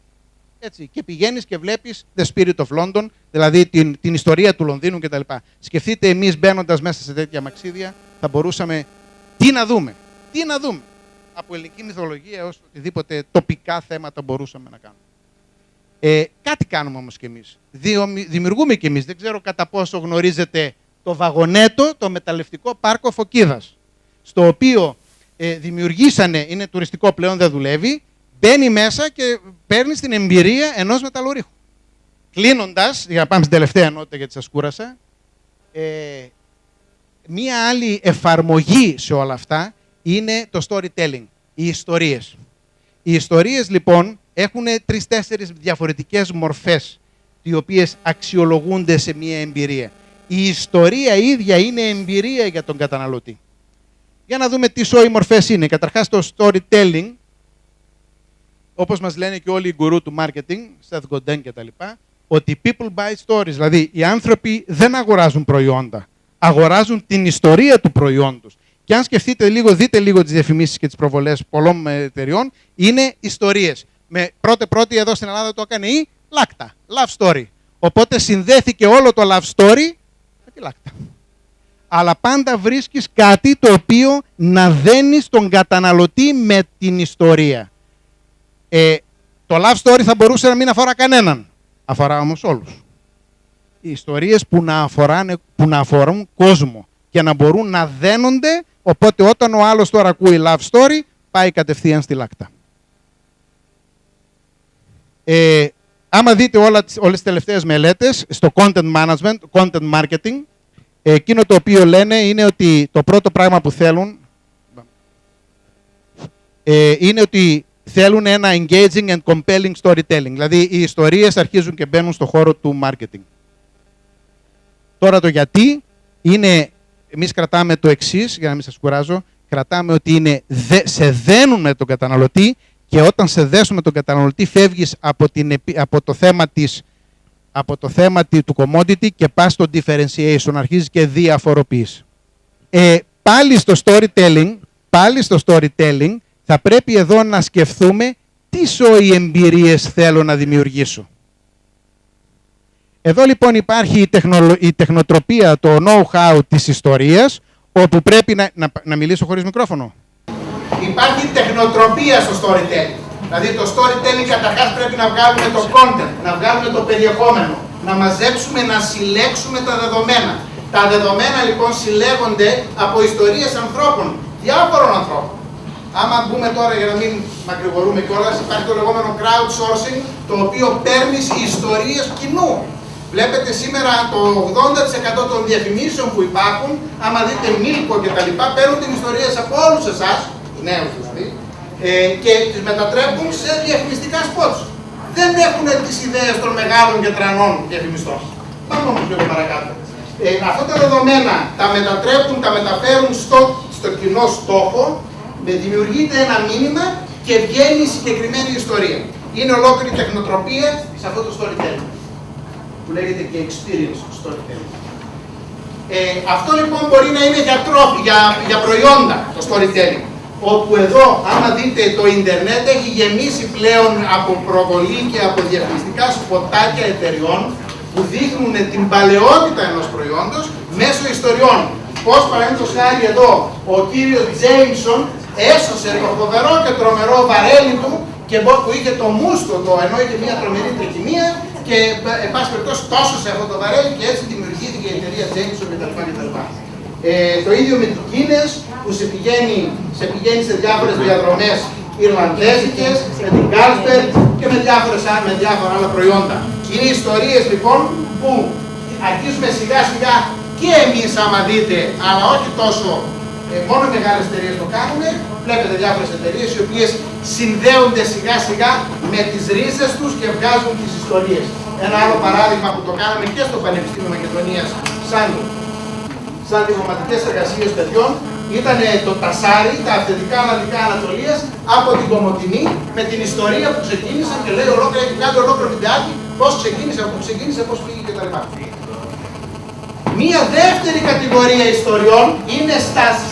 έτσι, και πηγαίνεις και βλέπεις The Spirit of London, δηλαδή την ιστορία του Λονδίνου κτλ. Σκεφτείτε εμείς μπαίνοντας μέσα σε τέτοια μαξίδια, θα μπορούσαμε τι να δούμε. Από ελληνική μυθολογία έως οτιδήποτε τοπικά θέματα μπορούσαμε να κάνουμε. Κάτι κάνουμε όμως κι εμείς. Δημιουργούμε κι εμείς. Δεν ξέρω κατά πόσο γνωρίζετε το Βαγονέτο, το μεταλλευτικό πάρκο Φωκίδας, στο οποίο δημιουργήσανε, είναι τουριστικό πλέον, δεν δουλεύει, μπαίνει μέσα και παίρνει την εμπειρία ενός μεταλλορύχου. Κλείνοντας, για να πάμε στην τελευταία ενότητα γιατί σας κούρασα, μία άλλη εφαρμογή σε όλα αυτά είναι το storytelling. Οι ιστορίες. Οι ιστορίες λοιπόν έχουν 3-4 διαφορετικές μορφές, οι οποίες αξιολογούνται σε μία εμπειρία. Η ιστορία ίδια είναι εμπειρία για τον καταναλωτή. Για να δούμε τι οι μορφές είναι. Καταρχάς το storytelling, όπως μας λένε και όλοι οι γκουρού του marketing, Seth Godin και τα λοιπά, ότι people buy stories, δηλαδή οι άνθρωποι δεν αγοράζουν προϊόντα, αγοράζουν την ιστορία του προϊόντος. Και αν σκεφτείτε λίγο, δείτε λίγο τις διαφημίσεις και τις προβολές πολλών εταιριών, είναι ιστορίες. Με πρώτη εδώ στην Ελλάδα το έκανε η Lacta, love story. Οπότε συνδέθηκε όλο το love story με τη Lacta. Αλλά πάντα βρίσκεις κάτι το οποίο να δένει τον καταναλωτή με την ιστορία. Το love story θα μπορούσε να μην αφορά κανέναν. Αφορά όμως όλους. Οι ιστορίες που να αφορούν κόσμο και να μπορούν να δένονται, οπότε όταν ο άλλος τώρα ακούει love story, πάει κατευθείαν στη Lacta. Άμα δείτε όλες τις τελευταίες μελέτες στο content management, content marketing, εκείνο το οποίο λένε είναι ότι το πρώτο πράγμα που θέλουν είναι ότι θέλουν ένα engaging and compelling storytelling. Δηλαδή, οι ιστορίες αρχίζουν και μπαίνουν στο χώρο του marketing. Τώρα το γιατί είναι, εμείς κρατάμε το εξής, για να μην σας κουράζω, κρατάμε ότι σε δένουν με τον καταναλωτή και όταν σε δέσουν με τον καταναλωτή φεύγεις από το θέμα του commodity και πας στο differentiation, αρχίζεις και διαφοροποιείς. Πάλι στο storytelling, θα πρέπει εδώ να σκεφτούμε τι εμπειρίες θέλω να δημιουργήσω. Εδώ λοιπόν υπάρχει η τεχνοτροπία, το know-how της ιστορίας, όπου πρέπει να μιλήσω χωρίς μικρόφωνο. Υπάρχει τεχνοτροπία στο storytelling. Δηλαδή το storytelling καταρχάς πρέπει να βγάλουμε το content, να βγάλουμε το περιεχόμενο, να μαζέψουμε, να συλλέξουμε τα δεδομένα. Τα δεδομένα λοιπόν συλλέγονται από ιστορίες ανθρώπων, διάφορων ανθρώπων. Άμα μπούμε τώρα για να μην μακρηγορούμε κιόλας, υπάρχει το λεγόμενο crowdsourcing, το οποίο παίρνει ιστορίες κοινού. Βλέπετε σήμερα το 80% των διαφημίσεων που υπάρχουν, άμα δείτε Μίλκο και τα λοιπά, παίρνουν την ιστορία από όλους εσάς, τους νέους δηλαδή, και τις μετατρέπουν σε διαφημιστικά spots. Δεν έχουν τις ιδέες των μεγάλων και τρανών διαφημιστών. Πάμε όμως λίγο παρακάτω. Αυτά τα δεδομένα τα μετατρέπουν, τα μεταφέρουν στο κοινό στόχο, δημιουργείται ένα μήνυμα και βγαίνει η συγκεκριμένη ιστορία. Είναι ολόκληρη τεχνοτροπία σε αυτό το storytelling, που λέγεται και experience storytelling. Αυτό λοιπόν μπορεί να είναι για προϊόντα, το storytelling. Όπου εδώ, άμα δείτε, το ίντερνετ έχει γεμίσει πλέον από προβολή και από διαφημιστικά σποτάκια εταιριών που δείχνουν την παλαιότητα ενός προϊόντος μέσω ιστοριών. Πώς παραδείγματος χάρη εδώ ο κύριος Τζέιμσον έσωσε το φοβερό και τρομερό βαρέλι του και που είχε το μούστο ενώ είχε μια τρομερή τρικυμία και εν πάση περιπτώσει τόσωσε αυτό το βαρέλι και έτσι δημιουργήθηκε η εταιρεία Jameson κτλ. Το ίδιο με την Κίνες που σε πηγαίνει σε διάφορες διαδρομές Ιρλανδέζικες, με την Carlsberg και με διάφορα άλλα προϊόντα. Είναι ιστορίες λοιπόν που αρχίζουμε σιγά σιγά και εμείς άμα δείτε, αλλά όχι τόσο, μόνο οι μεγάλες εταιρείες το κάνουν. Βλέπετε διάφορες εταιρείες οι οποίες συνδέονται σιγά σιγά με τις ρίζες τους και βγάζουν τις ιστορίες. Ένα άλλο παράδειγμα που το κάναμε και στο Πανεπιστήμιο Μακεδονίας σαν διπλωματικές εργασίες παιδιών ήταν το τασάρι, τα αυθεντικά Ολλανδικά Ανατολίας από την Κομοτηνή με την ιστορία που ξεκίνησαν και λέει έχει κάνει ολόκληρο βιντεάκι πώς ξεκίνησε, από πού ξεκίνησε, πώς πήγε κτλ. Μία δεύτερη κατηγορία ιστοριών είναι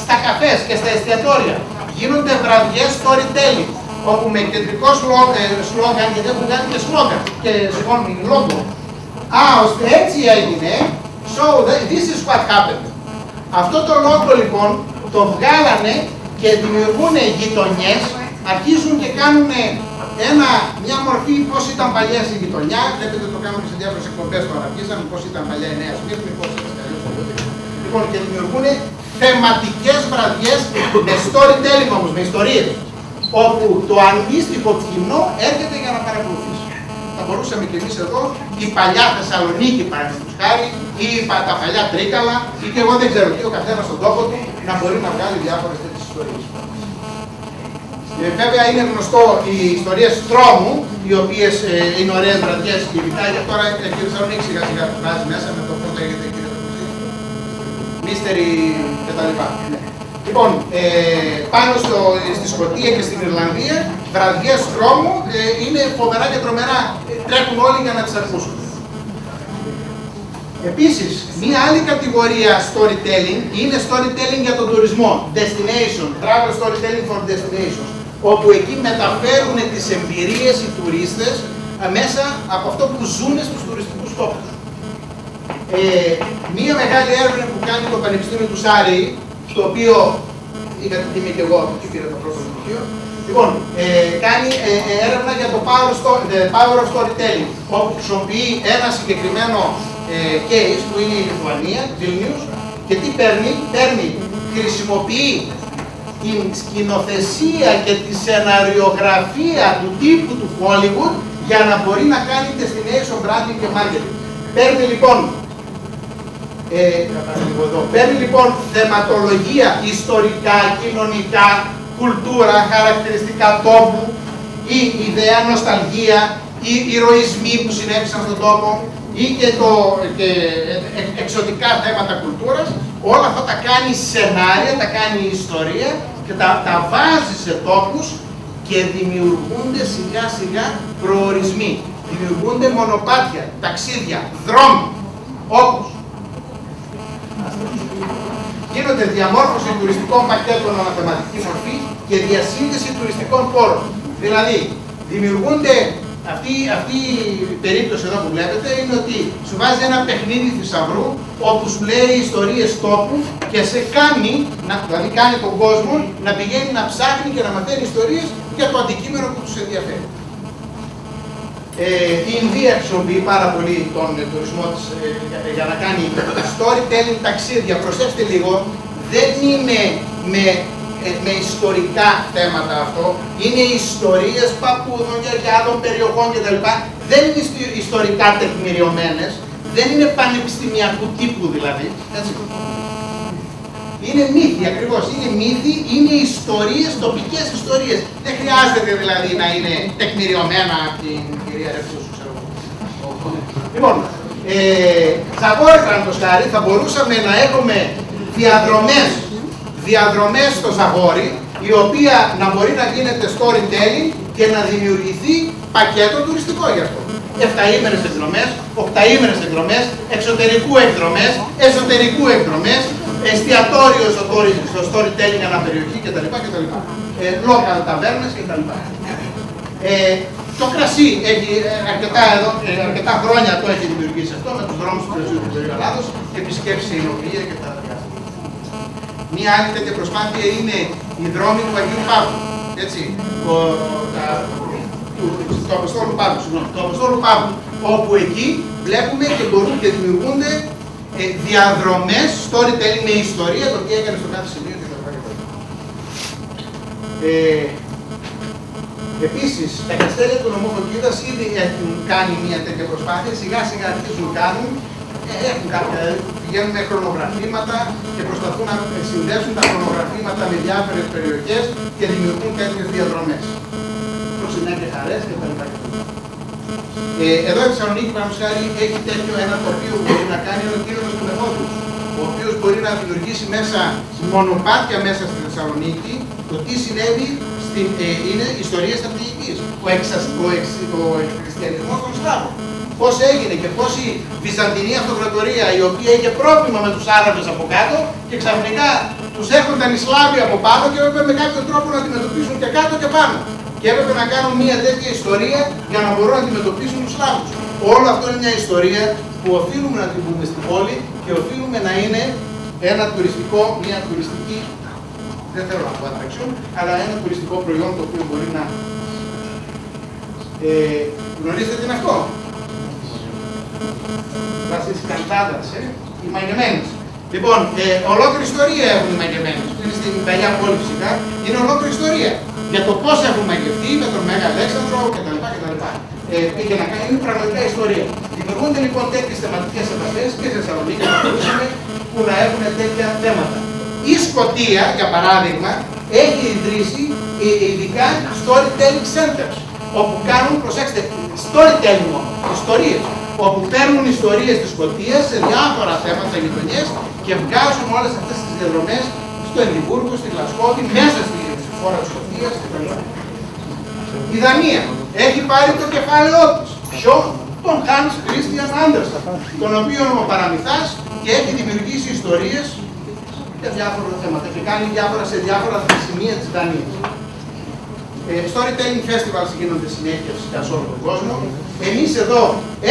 στα καφές και στα εστιατόρια. Γίνονται βραδιές storytelling, όπου με κεντρικό σλόγγαν και δεν έχουν κάνει και σλόγγαν και συγγνώμη λόγο. Ώστε έτσι έγινε, so this is what happened. Αυτό το λόγο λοιπόν το βγάλανε και δημιουργούν γειτονιές, αρχίζουν και κάνουν μια μορφή πώς ήταν παλιά στη γειτονιά. Βλέπετε το κάνουμε σε διάφορες εκπομπές τώρα. Αρχίσαμε πώς ήταν παλιά η Νέα Σμύρνη, πώς ήταν παλιά στο Λιώδη. Λοιπόν, και δημιουργούν θεματικές βραδιές με storytelling όμως, με ιστορίες. Όπου το αντίστοιχο κοινό έρχεται για να παρακολουθήσει. Θα μπορούσαμε κι εμείς εδώ η παλιά Θεσσαλονίκη, παραδείγματος χάρη, ή τα παλιά Τρίκαλα, ή και εγώ δεν ξέρω τι, ο καθένας στον τόπο του να μπορεί να βγάλει διάφορες τέτοιες ιστορίες. Βέβαια είναι γνωστό οι ιστορίες τρόμου, οι οποίες είναι ωραίες βραδιές και ειδικά για τώρα κύριε Θεσσαλονίκη σιγά σιγά που βάζει μέσα με το πρώτο λέγεται κύριε Μίστερι κτλ. Λοιπόν, πάνω στη Σκωτία και στην Ιρλανδία, βραδιές τρόμου είναι φοβερά και τρομερά, τρέχουν όλοι για να τις ακούσουν. Επίσης, μία άλλη κατηγορία storytelling είναι storytelling για τον τουρισμό, destination, travel storytelling for destinations, όπου εκεί μεταφέρουν τις εμπειρίες οι τουρίστες μέσα από αυτό που ζουν στους τουριστικούς τόπους. Μία μεγάλη έρευνα που κάνει το Πανεπιστήμιο του Σάρι, στο οποίο είχατε τιμή και εγώ που πήρα το πρώτο στοιχείο, λοιπόν, κάνει έρευνα για το power of storytelling, όπου χρησιμοποιεί ένα συγκεκριμένο case που είναι η Λιθουανία, Vilnius, και τι χρησιμοποιεί την σκηνοθεσία και τη σεναριογραφία του τύπου του Hollywood για να μπορεί να κάνει destination branding και marketing. Παίρνει λοιπόν θεματολογία, ιστορικά, κοινωνικά, κουλτούρα, χαρακτηριστικά τόπου, ή ιδέα, νοσταλγία, ή ηρωισμοί που συνέβησαν στον τόπο, ή και εξωτικά θέματα κουλτούρας. Όλα αυτά τα κάνει σενάρια, τα κάνει ιστορία και τα βάζει σε τόπους και δημιουργούνται σιγά σιγά προορισμοί. Δημιουργούνται μονοπάτια, ταξίδια, δρόμοι, όπως γίνονται διαμόρφωση τουριστικών πακέτων αναθεματική μορφή και διασύνδεση τουριστικών πόρων. Δηλαδή, δημιουργούνται, αυτή η περίπτωση εδώ που βλέπετε είναι ότι σου βάζει ένα παιχνίδι θησαυρού όπου σου λέει ιστορίες τόπου και σε κάνει, δηλαδή κάνει τον κόσμο να πηγαίνει να ψάχνει και να μαθαίνει ιστορίες για το αντικείμενο που τους ενδιαφέρει. Η Ινδία χρησιμοποιεί πάρα πολύ τον τουρισμό της για να κάνει storytelling ταξίδια. Προσέξτε λίγο, δεν είναι με ιστορικά θέματα αυτό, είναι ιστορίες παππούδων, γιαγιάδων, περιοχών κτλ. Δεν είναι ιστορικά τεκμηριωμένες, δεν είναι πανεπιστημιακού τύπου δηλαδή. Έτσι. Είναι μύθοι ακριβώς, είναι μύθοι, είναι ιστορίες, τοπικές ιστορίες. Δεν χρειάζεται δηλαδή να είναι τεκμηριωμένα από την κυρία Ρευτούσου, ξέρω εγώ. Λοιπόν, Ζαγόρι παραδείγματος χάρη, θα μπορούσαμε να έχουμε διαδρομές στο Ζαγόρι, η οποία να μπορεί να γίνεται storytelling και να δημιουργηθεί πακέτο τουριστικό γι' αυτό. 7ήμερες εκδρομές, 8ήμερες εκδρομές, εξωτερικού εκδρομές, εσωτερικού εκδρομές, εστιατόριο στο storytelling αναπεριοχή κτλ. Local ταβέρνες κτλ. Το κρασί έχει αρκετά χρόνια το έχει δημιουργήσει αυτό με τους δρόμους του κρασιού του Ελλάδος και επισκέψεις σε εινοποιία και τα τέτοια. Μία άλλη τέτοια προσπάθεια είναι οι δρόμοι του Αγίου Παύλου. Έτσι, το Αποστόλου Παύλου, όπου εκεί βλέπουμε και μπορούν και δημιουργούνται διαδρομές, storytelling με ιστορία, το τι έκανε στο κάθε σημείο κτλ. Επίσης, τα καστέλια του νομού Φωκίδας ήδη έχουν κάνει μια τέτοια προσπάθεια, σιγά σιγά αρχίζουν να κάνουν, πηγαίνουν με χρονογραφήματα και προσπαθούν να συνδέσουν τα χρονογραφήματα με διάφορες περιοχές και δημιουργούν τέτοιες διαδρομές. Προσυνέχεια χαρές κτλ. Εδώ η Θεσσαλονίκη, παραδείγματος χάρη, έχει τέτοιο ένα τοπίο που μπορεί να κάνει ο κύριος του Μεθόδου, ο οποίος μπορεί να δημιουργήσει μέσα μονοπάτια μέσα στη Θεσσαλονίκη το τι συνέβη είναι ιστορίες στρατηγικής. Ο εκχριστιανισμός των Σλάβων. Πώς έγινε και πώς η Βυζαντινή Αυτοκρατορία, η οποία είχε πρόβλημα με τους Άραβες από κάτω και ξαφνικά τους έρχονταν οι Σλάβοι από πάνω και έπρεπε με κάποιο τρόπο να αντιμετωπίσουν και κάτω και πάνω. Και έπρεπε να κάνουν μια τέτοια ιστορία για να μπορούν να αντιμετωπίσουν τους Σλάβους. Όλο αυτό είναι μια ιστορία που οφείλουμε να την πούμε στην πόλη και οφείλουμε να είναι ένα τουριστικό, μια τουριστική, δεν θέλω να πω attraction, αλλά ένα τουριστικό προϊόν το οποίο μπορεί να. Γνωρίζετε τι είναι αυτό? Βάσεις καντάδας, οι μαγεμένες. Λοιπόν, ολόκληρη ιστορία έχουν οι μαγεμένες. Είναι στην παλιά πόλη φυσικά, είναι ολόκληρη ιστορία. Για το πώς έχουν μαγευτεί με τον Μέγα Αλέξανδρο κτλ. Πήγε να κάνει, είναι πραγματικά ιστορία. Δημιουργούνται λοιπόν τέτοιες θεματικές επαφές και σε Θεσσαλονίκη που να έχουν τέτοια θέματα. Η Σκωτία, για παράδειγμα, έχει ιδρύσει ειδικά storytelling centers, όπου κάνουν, προσέξτε, storytelling μόνο, ιστορίες, όπου παίρνουν ιστορίες της Σκωτίας σε διάφορα θέματα γειτονιές και βγάζουν όλες αυτές τις διαδρομές στο Εδιμβούργο, στη Γλασκόβη, μέσα στη χώρα της Σκωτίας κτλ. Η Δανία έχει πάρει το κεφάλαιό της. Ποιο? Τον Hans Christian Andersen, τον οποίο ο παραμυθάς και έχει δημιουργήσει ιστορίες για διάφορα θέματα και κάνει διάφορα σε διάφορα σημεία της Δανίας. Storytelling festivals γίνονται συνέχεια φυσικά σε όλο τον κόσμο. Εμείς εδώ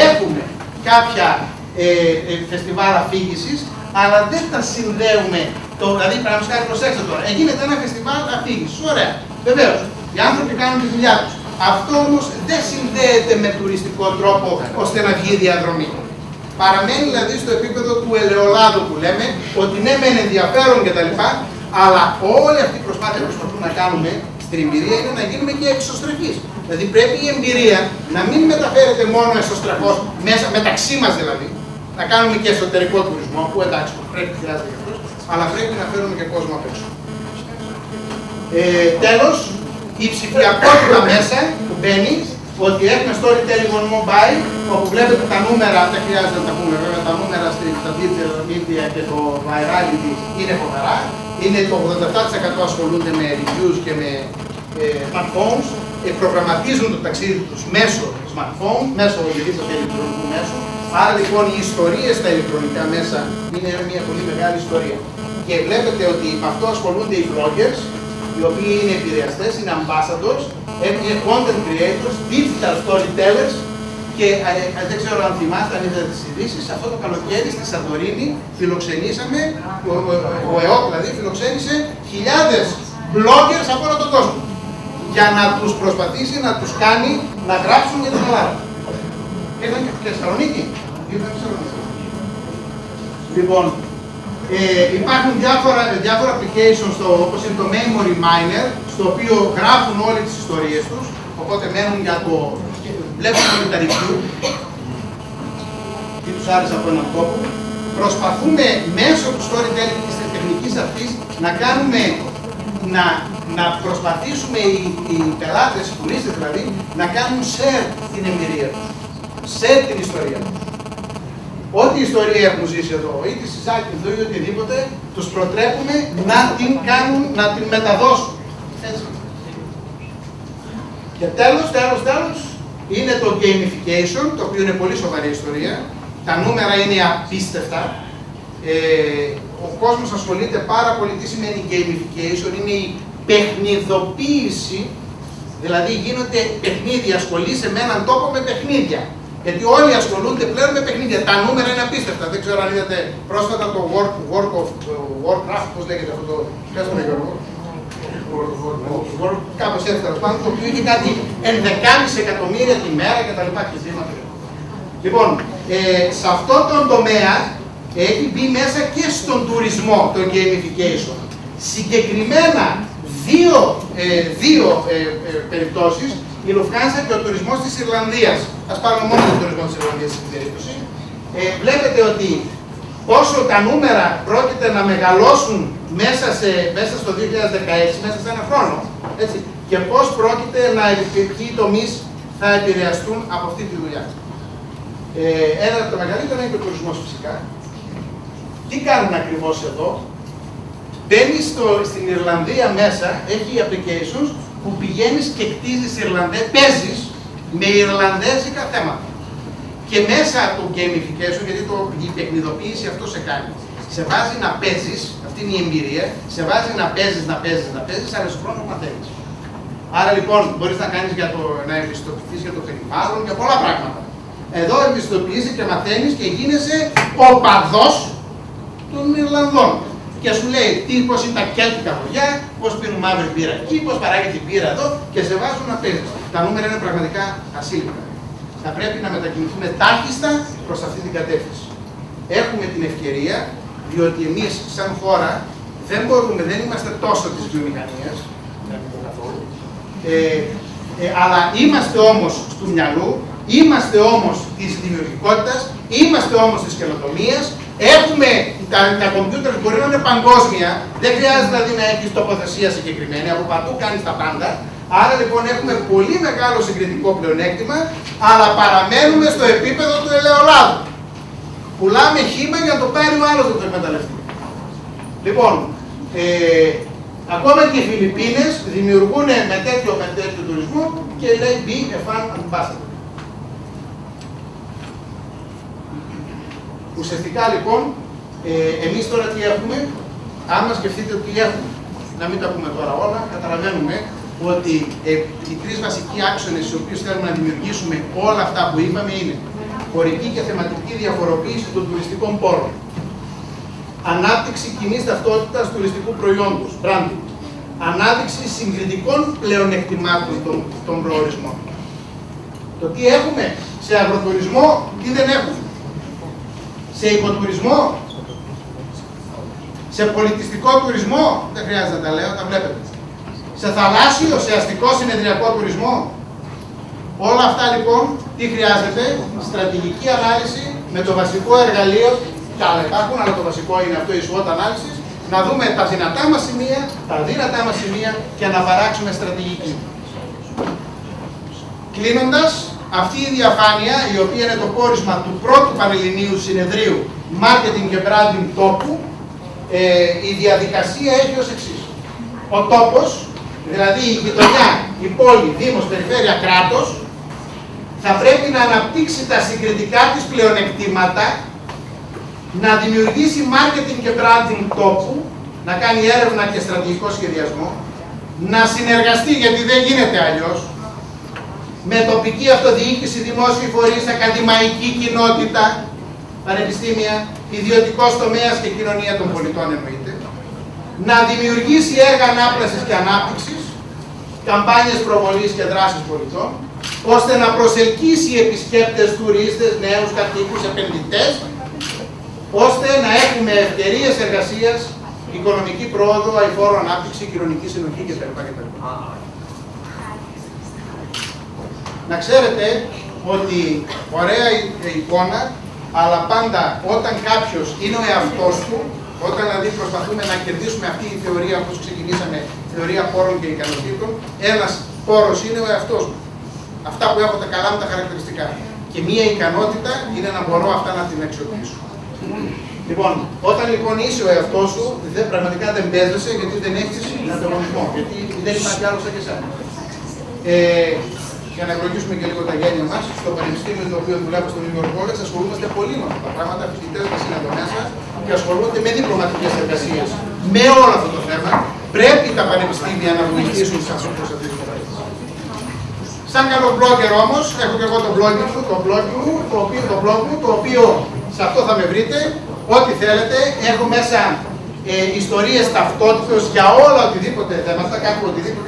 έχουμε κάποια φεστιβάλ αφήγησης, αλλά δεν τα συνδέουμε. Δηλαδή, πραγματικά προσέξτε τώρα, γίνεται ένα φεστιβάλ αφήγησης. Ωραία. Βεβαίως, οι άνθρωποι κάνουν τη δουλειά τους. Αυτό όμως δεν συνδέεται με τουριστικό τρόπο ώστε να βγει διαδρομή. Παραμένει δηλαδή στο επίπεδο του ελαιολάδου που λέμε, ότι ναι, μεν ενδιαφέρον κτλ. Αλλά όλη αυτή η προσπάθεια που προσπαθούμε να κάνουμε στην εμπειρία είναι να γίνουμε και εξωστρεφείς. Δηλαδή πρέπει η εμπειρία να μην μεταφέρεται μόνο εσωστρεφώς, μέσα μεταξύ μας δηλαδή, να κάνουμε και εσωτερικό τουρισμό, που εντάξει, πρέπει χρειάζεται και αυτός, αλλά πρέπει να φέρουμε και κόσμο απ' έξω. Τέλος, η ψηφιακότητα μέσα που μπαίνει, ότι έχουμε storytelling on mobile, όπου βλέπετε τα νούμερα, δεν χρειάζεται να τα πούμε βέβαια, τα νούμερα στα digital media και το virality είναι φοβερά. Είναι το 87% ασχολούνται με reviews και με smartphones, προγραμματίζουν το ταξίδι τους μέσω smartphone, μέσω οποιοδήποτε ηλεκτρονικού μέσου. Άρα λοιπόν οι ιστορίες στα ηλεκτρονικά μέσα είναι μια πολύ μεγάλη ιστορία. Και βλέπετε ότι με αυτό ασχολούνται οι bloggers, οι οποίοι είναι επηρεαστές, είναι ambassadors, είναι content creators, digital storytellers και δεν ξέρω αν θυμάστε, αν είδατε τις ειδήσεις, αυτό το καλοκαίρι στη Σαντορίνη φιλοξενήσαμε, ο ΕΟΚ δηλαδή φιλοξένησε χιλιάδες bloggers από όλο τον κόσμο για να τους προσπαθήσει να τους κάνει να γράψουν για την Ελλάδα. Ήρθαν και στη Θεσσαλονίκη. Λοιπόν, υπάρχουν διάφορα applications όπως είναι το Memory Miner, στο οποίο γράφουν όλες τις ιστορίες τους, οπότε μένουν για το... βλέπουν όλοι τα review, τι τους άρεσε από έναν τόπο. Προσπαθούμε μέσω του storytelling και της τεχνικής αυτής να κάνουμε, να προσπαθήσουμε οι πελάτες, οι τουρίστες δηλαδή, να κάνουν share την εμπειρία τους, share την ιστορία τους. Ό,τι ιστορία έχουν ζήσει εδώ, ή τη συζάκη εδώ ή οτιδήποτε, τους προτρέπουμε να την κάνουν, να την μεταδώσουν. Έτσι. Και τέλος, είναι το gamification, το οποίο είναι πολύ σοβαρή ιστορία. Τα νούμερα είναι απίστευτα. Ο κόσμος ασχολείται πάρα πολύ. Τι σημαίνει gamification? Είναι η παιχνιδοποίηση, δηλαδή γίνονται παιχνίδια, ασχολείσαι με έναν τόπο με παιχνίδια. Γιατί όλοι ασχολούνται πλέον με παιχνίδια. Τα νούμερα είναι απίστευτα. Δεν ξέρω αν είδατε πρόσφατα το Warcraft, πώς λέγεται αυτό το. Κάτσε Γιώργο. Κάπως έτσι τέλος πάντων, το οποίο είχε κάτι 11,5 εκατομμύρια τη μέρα κτλ. Λοιπόν, σε αυτό τον τομέα έχει μπει μέσα και στον τουρισμό το gamification. Συγκεκριμένα δύο περιπτώσεις, η Lufthansa και ο τουρισμός της Ιρλανδίας. Ας πάρουμε μόνο τον τουρισμό της Ιρλανδίας στην περίπτωση. Βλέπετε ότι όσο τα νούμερα πρόκειται να μεγαλώσουν μέσα στο 2016, μέσα σε ένα χρόνο, έτσι, και πώς πρόκειται να ποιοι τομείς θα επηρεαστούν από αυτή τη δουλειά. Ένα από τα μεγαλύτερα είναι και ο τουρισμός φυσικά. Τι κάνουν ακριβώς εδώ? Μπαίνεις στην Ιρλανδία μέσα, έχει applications που πηγαίνεις και κτίζεις παίζεις με ιρλανδέζικα θέματα. Και μέσα από το gamification, γιατί η παιχνιδοποίηση αυτό σε κάνει, σε βάζει να παίζεις, αυτή είναι η εμπειρία, σε βάζει να παίζεις, αλλά στον χρόνο μαθαίνεις. Άρα λοιπόν μπορείς να κάνεις να ευαισθητοποιηθείς για το περιβάλλον, για πολλά πράγματα. Εδώ ευαισθητοποιείσαι και μαθαίνεις και γίνεσαι οπαδός των Ιρλανδών. Και σου λέει πώς είναι τα κέλτικα χωριά, πώς πίνουν μαύρη μπύρα εκεί, πώς παράγεται η μπύρα εδώ και σε βάζουν να παίζεις. Τα νούμερα είναι πραγματικά ασύλληπτα. Θα πρέπει να μετακινηθούμε τάχιστα προς αυτή την κατεύθυνση. Έχουμε την ευκαιρία, διότι εμείς σαν χώρα δεν είμαστε τόσο της βιομηχανίας, αλλά είμαστε όμως του μυαλού, είμαστε όμως της δημιουργικότητας, είμαστε όμως της καινοτομίας, Έχουμε τα κομπιούτερ μπορεί να είναι παγκόσμια, δεν χρειάζεται δηλαδή να έχει τοποθεσία συγκεκριμένη, από παντού κάνει τα πάντα. Άρα λοιπόν έχουμε πολύ μεγάλο συγκριτικό πλεονέκτημα, αλλά παραμένουμε στο επίπεδο του ελαιολάδου. Πουλάμε χύμα για να το πάρει ο άλλος να το εκμεταλλευτεί. Λοιπόν, ακόμα και οι Φιλιππίνες δημιουργούν με τέτοιο τουρισμό και λέει be a fan ambassador. Ουσιαστικά λοιπόν, εμείς τώρα τι έχουμε, άμα σκεφτείτε τι έχουμε, να μην τα πούμε τώρα όλα, καταλαβαίνουμε ότι οι τρεις βασικοί άξονες στους οποίους θέλουμε να δημιουργήσουμε όλα αυτά που είπαμε είναι χωρική και θεματική διαφοροποίηση των τουριστικών πόρων, ανάπτυξη κοινής ταυτότητας τουριστικού προϊόντος, branding, ανάδειξη συγκριτικών πλεονεκτημάτων των προορισμών. Το τι έχουμε σε αγροτουρισμό, τι δεν έχουμε. Σε οικοτουρισμό, σε πολιτιστικό τουρισμό, δεν χρειάζεται να τα λέω, τα βλέπετε. Σε θαλάσσιο, σε αστικό συνεδριακό τουρισμό. Όλα αυτά λοιπόν, τι χρειάζεται, στρατηγική ανάλυση με το βασικό εργαλείο, και άλλα υπάρχουν, αλλά το βασικό είναι αυτό η SWOT ανάλυση, να δούμε τα δυνατά μας σημεία, τα αδύνατά μας σημεία και να παράξουμε στρατηγική. Κλείνοντας, αυτή η διαφάνεια, η οποία είναι το πόρισμα του πρώτου πανελληνίου συνεδρίου Marketing και Branding τόπου, η διαδικασία έχει ως εξής. Ο τόπος, δηλαδή η γειτονιά, η πόλη, δήμος, περιφέρεια, κράτος, θα πρέπει να αναπτύξει τα συγκριτικά της πλεονεκτήματα, να δημιουργήσει marketing και branding τόπου, να κάνει έρευνα και στρατηγικό σχεδιασμό, να συνεργαστεί, γιατί δεν γίνεται αλλιώς, με τοπική αυτοδιοίκηση, δημόσιοι φορείς, ακαδημαϊκή κοινότητα, πανεπιστήμια, ιδιωτικός τομέας και κοινωνία των πολιτών εννοείται, να δημιουργήσει έργα ανάπλασης και ανάπτυξης, καμπάνιες προβολής και δράσεις πολιτών, ώστε να προσελκύσει επισκέπτες, τουρίστες, νέους κατοίκους, επενδυτές, ώστε να έχουμε ευκαιρίες εργασίας, οικονομική πρόοδο, αειφόρο ανάπτυξη, κοινωνική συνοχή κτλ. Να ξέρετε ότι ωραία εικόνα, αλλά πάντα όταν κάποιος είναι ο εαυτός του, όταν δηλαδή προσπαθούμε να κερδίσουμε αυτή η θεωρία, όπως ξεκινήσαμε, θεωρία πόρων και ικανοτήτων, ένας πόρος είναι ο εαυτός μου. Αυτά που έχω τα καλά μου τα χαρακτηριστικά. Και μία ικανότητα είναι να μπορώ αυτά να την αξιοποιήσω. Λοιπόν, όταν λοιπόν είσαι ο εαυτός σου, πραγματικά δεν παίζεσαι γιατί δεν έχεις ανταγωνισμό. Γιατί δεν υπάρχει άλλο σαν και εσένα. Για να ευλογήσουμε και λίγο τα γένεια μας, στο πανεπιστήμιο το οποίο δουλεύω στο New York College, ασχολούμαστε πολύ με αυτά τα πράγματα. Φοιτητές μας είναι εδώ μέσα και ασχολούνται με διπλωματικές εργασίες. Με όλο αυτό το θέμα, πρέπει τα πανεπιστήμια να βοηθήσουν σε αυτό το Σαν καλό blogger όμως, έχω και εγώ το blog μου, το οποίο σε αυτό θα με βρείτε, ό,τι θέλετε. Έχω μέσα ιστορίες ταυτότητας για όλα οτιδήποτε θέματα,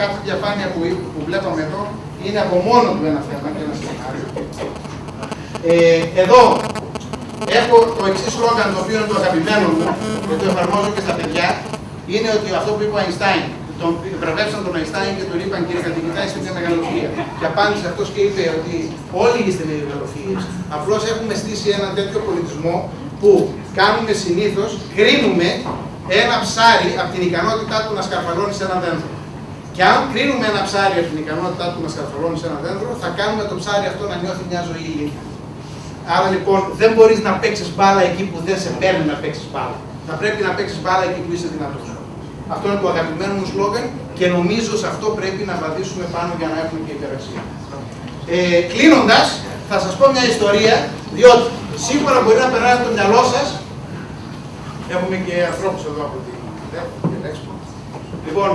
κάθε διαφάνεια που βλέπαμε εδώ είναι από μόνο του ένα θέμα και ένα σενάριο. Εδώ έχω το εξής σλόγγαν, το οποίο είναι το αγαπημένο μου και το εφαρμόζω και στα παιδιά, είναι ότι αυτό που είπε ο Αϊνστάιν, τον βραβεύσαν τον Αϊνστάιν και τον είπαν κύριε καθηγητά, είστε μια μεγαλοφυΐα. Και απάντησε αυτός και είπε ότι όλοι είστε μεγαλοφυΐες. Απλώς έχουμε στήσει έναν τέτοιο πολιτισμό που κάνουμε συνήθως, κρίνουμε ένα ψάρι από την ικανότητά του να σκαρφαλώνει σε ένα δέντρο. Και αν κρίνουμε ένα ψάρι από την ικανότητά του να σκαρφαλώνει σε ένα δέντρο, θα κάνουμε το ψάρι αυτό να νιώθει μια ζωή ηλίθια. Άρα λοιπόν δεν μπορείς να παίξεις μπάλα εκεί που δεν σε παίρνει να παίξεις μπάλα. Θα πρέπει να παίξεις μπάλα εκεί που είσαι δυνατός. Αυτό είναι το αγαπημένο μου σλόγγαν και νομίζω σε αυτό πρέπει να βαδίσουμε πάνω για να έχουμε και υπεραξία. Κλείνοντας, θα σας πω μια ιστορία, διότι σίγουρα μπορεί να περάσει το μυαλό σας. Έχουμε και ανθρώπους εδώ από την Expo. Λοιπόν,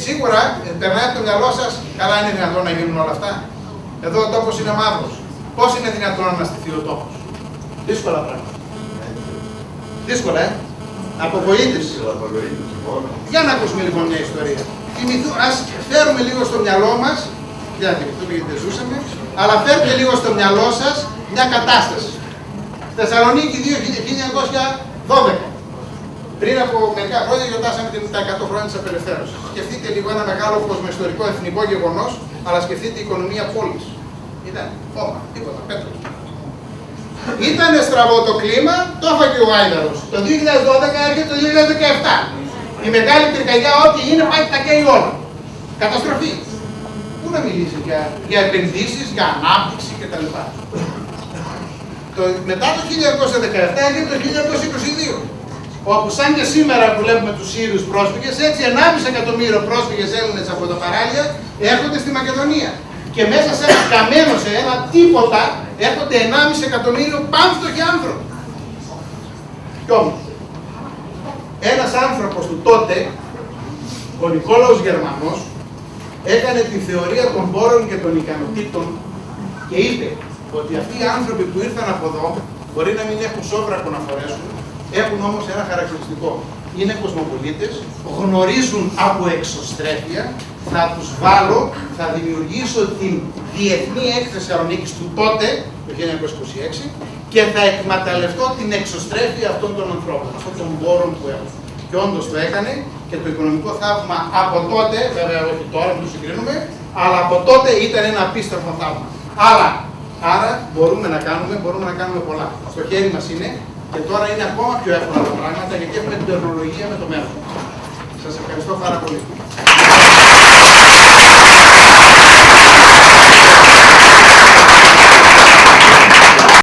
σίγουρα περνάει από το μυαλό σας, καλά είναι δυνατόν να γίνουν όλα αυτά. Εδώ ο τόπος είναι μαύρος. Πώς είναι δυνατόν να αναστηθεί ο τόπος? Δύσκολα πράγματα. Δύσκολα, Απογοήτευση. Για να ακούσουμε λοιπόν μια ιστορία. Ας φέρουμε λίγο στο μυαλό μας, για να θυμηθούμε γιατί δεν ζούσαμε, αλλά φέρτε λίγο στο μυαλό σας μια κατάσταση. Θεσσαλονίκη 1912. Πριν από μερικά χρόνια γιορτάσαμε τα 100 χρόνια της απελευθέρωσης. Σκεφτείτε λίγο ένα μεγάλο κοσμοϊστορικό εθνικό γεγονός, αλλά σκεφτείτε η οικονομία πόλης. Ήταν φώμα, τίποτα, πέτρος. Ήταν στραβό το κλίμα, το έφαγε ο Άιδαρος. Το 2012 έρχεται το 2017. Η μεγάλη πυρκαγιά, ό,τι είναι, πάει τα καίει όλα. Καταστροφή. Πού να μιλήσει για επενδύσεις, για ανάπτυξη κτλ. Μετά το 1917 έρχεται το 1922. Όπου σαν και σήμερα που βλέπουμε τους Σύριους πρόσφυγες, έτσι 1,5 εκατομμύριο πρόσφυγες Έλληνες από τα παράλια έρχονται στη Μακεδονία. Και μέσα σε ένα καμένο, σε ένα τίποτα, έρχονται 1,5 εκατομμύριο πάμφτωχοι άνθρωποι. Κι όμως, ένας άνθρωπος του τότε, ο Νικόλαος Γερμανός, έκανε τη θεωρία των πόρων και των ικανοτήτων και είπε ότι αυτοί οι άνθρωποι που ήρθαν από εδώ μπορεί να μην έχουν σόβρακο να φορέσουν, έχουν όμως ένα χαρακτηριστικό. Είναι κοσμοπολίτες, γνωρίζουν από εξωστρέφεια, θα τους βάλω, θα δημιουργήσω την Διεθνή Έκθεση Θεσσαλονίκης του τότε, το 1926, και θα εκμεταλλευτώ την εξωστρέφεια αυτών των ανθρώπων, αυτών των πόρων που έχουν. Και όντως το έκανε και το οικονομικό θαύμα από τότε, βέβαια όχι τώρα που το συγκρίνουμε, αλλά από τότε ήταν ένα απίστευτο θαύμα. Άρα μπορούμε να κάνουμε πολλά. Στο χέρι μας είναι και τώρα είναι ακόμα πιο εύκολα τα πράγματα γιατί έχουμε την τεχνολογία με το μέλλον. Σας ευχαριστώ πάρα πολύ.